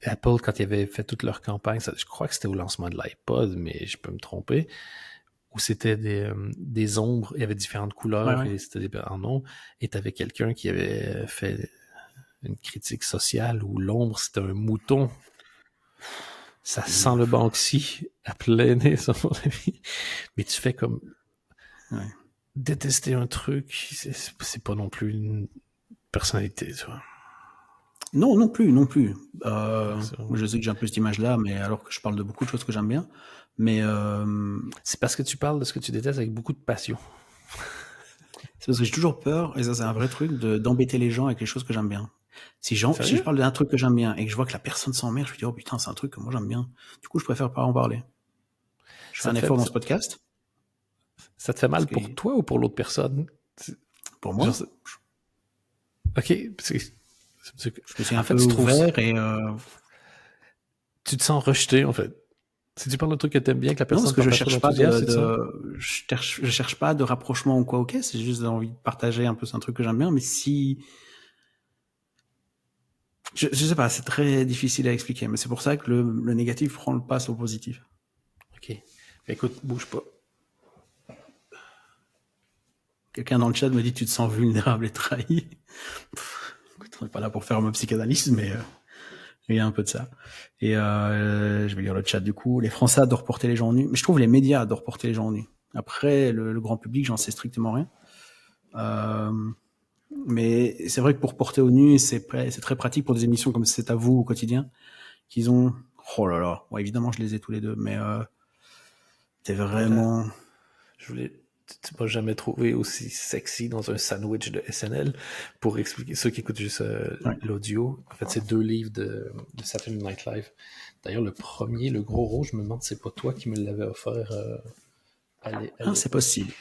Apple, quand ils avaient fait toute leur campagne, je crois que c'était au lancement de l'iPod, mais je peux me tromper, où c'était des ombres, il y avait différentes couleurs, et c'était en ombres, et t'avais quelqu'un qui avait fait une critique sociale où l'ombre, c'était un mouton. Ça sent le Banksy à plein nez, ça, mon ami. Mais tu fais comme... Détester un truc, c'est pas non plus une personnalité, tu vois. Non plus. Je sais que j'ai un peu cette image-là, mais alors que je parle de beaucoup de choses que j'aime bien. Mais c'est parce que tu parles de ce que tu détestes avec beaucoup de passion. C'est parce que j'ai toujours peur, et ça c'est un vrai truc, d'embêter les gens avec les choses que j'aime bien. Si je parle d'un truc que j'aime bien et que je vois que la personne s'emmerde, je me dis, oh putain, c'est un truc que moi j'aime bien. Du coup, je préfère pas en parler. Je fais un effort dans ce podcast. Ça te fait mal Parce pour que- toi ou pour l'autre personne? Pour moi, Genre, OK. je me suis En un fait, peu tu trouves ouvert et tu te sens rejeté, en fait. Si tu parles d'un truc que t'aimes bien, que la non, parce personne que je partage ton cherche pas enthousiasme, c'est de ça? je cherche pas de rapprochement ou quoi, ok, c'est juste envie de partager un peu, c'est un truc que j'aime bien, mais si, je sais pas, c'est très difficile à expliquer, mais c'est pour ça que le négatif prend le pas sur le positif. OK. Ben, écoute, bouge pas. Quelqu'un dans le chat me dit tu te sens vulnérable et trahi. Écoute, on n'est pas là pour faire ma psychanalyse, mais il y a un peu de ça. Et je vais lire le chat du coup. Les Français adorent porter les gens nus, mais je trouve les médias adorent porter les gens nus. Après, le grand public, j'en sais strictement rien. Mais c'est vrai que pour porter au nu, c'est très pratique pour des émissions comme C'est à vous au quotidien, qu'ils ont. Oh là là, ouais, évidemment, je les ai tous les deux, mais t'es Attends, vraiment. je voulais... Tu m'as jamais trouvé aussi sexy dans un sandwich de SNL. Pour expliquer ceux qui écoutent juste Ouais. l'audio. En fait, c'est 2 livres de Saturday Night Live. D'ailleurs, le premier, le gros rouge, je me demande si c'est pas toi qui me l'avais offert Ah, c'est possible.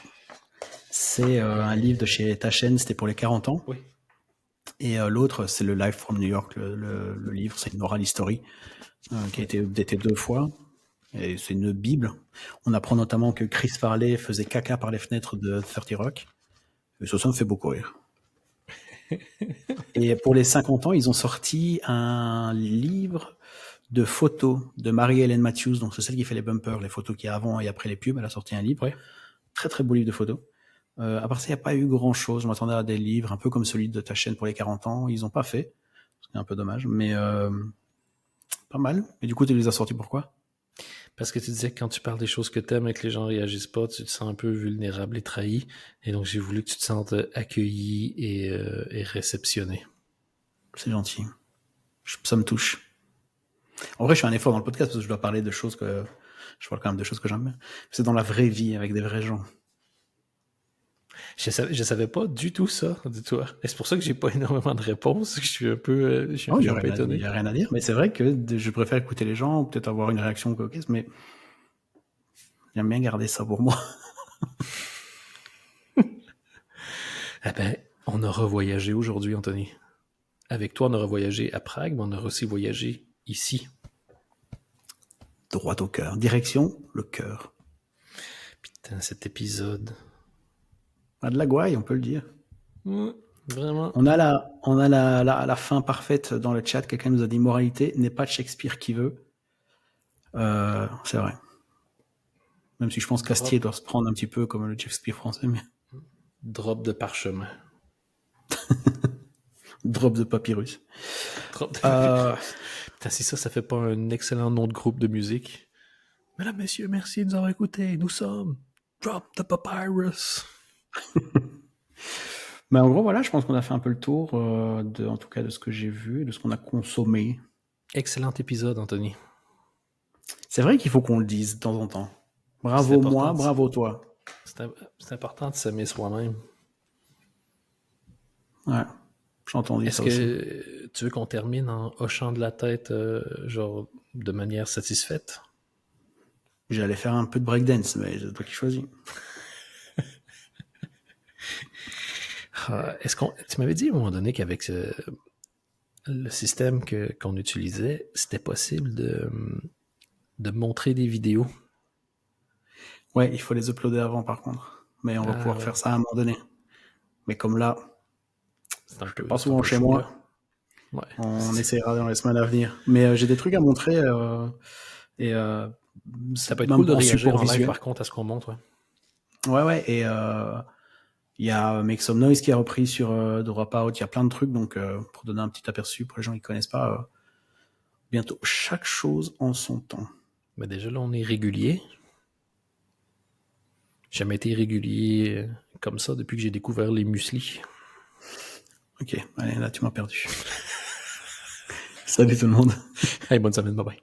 C'est un livre de chez ta chaîne, c'était pour les 40 ans. Oui. Et l'autre, c'est le Live from New York, le livre, c'est une oral history qui a été updaté 2 fois. Et c'est une bible. On apprend notamment que Chris Farley faisait caca par les fenêtres de 30 Rock. Et ça me fait beaucoup rire. Et pour les 50 ans, ils ont sorti un livre de photos de Mary-Hélène Matthews, donc c'est celle qui fait les bumpers, les photos qu'il y a avant et après les pubs. Elle a sorti un livre. Ouais. Très très beau livre de photos. À part ça, il n'y a pas eu grand chose. Je m'attendais à des livres un peu comme celui de ta chaîne pour les 40 ans. Ils n'ont pas fait. C'est un peu dommage, mais pas mal. Et du coup, tu les as sortis pourquoi? Parce que tu disais que quand tu parles des choses que t'aimes et que les gens réagissent pas, tu te sens un peu vulnérable et trahi. Et donc, j'ai voulu que tu te sentes accueilli et réceptionné. C'est gentil. Ça me touche. En vrai, je fais un effort dans le podcast parce que je dois parler de choses que... Je parle quand même de choses que j'aime bien. C'est dans la vraie vie, avec des vrais gens. Je savais pas du tout ça de toi. Et c'est pour ça que j'ai pas énormément de réponses. Je suis un peu, Oh, il un peu n'y étonné. a rien à dire. Mais c'est vrai que je préfère écouter les gens, ou peut-être avoir une réaction cocasse, mais j'aime bien garder ça pour moi. Ah ben, on a revoyagé aujourd'hui, Anthony. Avec toi, on a revoyagé à Prague, mais on a aussi voyagé ici. Droit au cœur. Direction, le cœur. Putain, cet épisode. Ah, de la gouaille, on peut le dire. Vraiment. On a la fin parfaite dans le chat. Quelqu'un nous a dit moralité n'est pas de Shakespeare qui veut. C'est vrai. Même si je pense qu'Astier doit se prendre un petit peu comme le Shakespeare français, mais Drop de parchemin. drop de papyrus. Drop de papyrus. Putain, si ça fait pas un excellent nom de groupe de musique. Mesdames, messieurs, merci de nous avoir écoutés. Nous sommes Drop the Papyrus. Mais en gros, voilà, je pense qu'on a fait un peu le tour en tout cas de ce que j'ai vu, de ce qu'on a consommé. Excellent épisode, Anthony. C'est vrai qu'il faut qu'on le dise de temps en temps. Bravo moi, bravo toi. C'est important de s'aimer soi-même. Ouais, j'ai entendu ça aussi. Est-ce que tu veux qu'on termine en hochant de la tête, genre de manière satisfaite? J'allais faire un peu de breakdance, mais c'est toi qui choisis. Est-ce qu'on, tu m'avais dit à un moment donné qu'avec le système qu'on utilisait, c'était possible de montrer des vidéos? Ouais, il faut les uploader avant par contre. Mais on va pouvoir faire ça à un moment donné. Mais comme là, c'est un peu, pas souvent chez moi. Ouais. On essaiera dans les semaines à venir. Mais j'ai des trucs à montrer et ça peut être cool de réagir en live par contre à ce qu'on montre. Ouais, et il y a Make Some Noise qui a repris sur Dropout, il y a plein de trucs, donc pour donner un petit aperçu pour les gens qui connaissent pas, bientôt chaque chose en son temps. Mais déjà là, on est régulier. J'ai jamais été régulier comme ça depuis que j'ai découvert les muesli. Ok, allez, là tu m'as perdu. Salut tout le monde. Hey, bonne semaine, bye bye.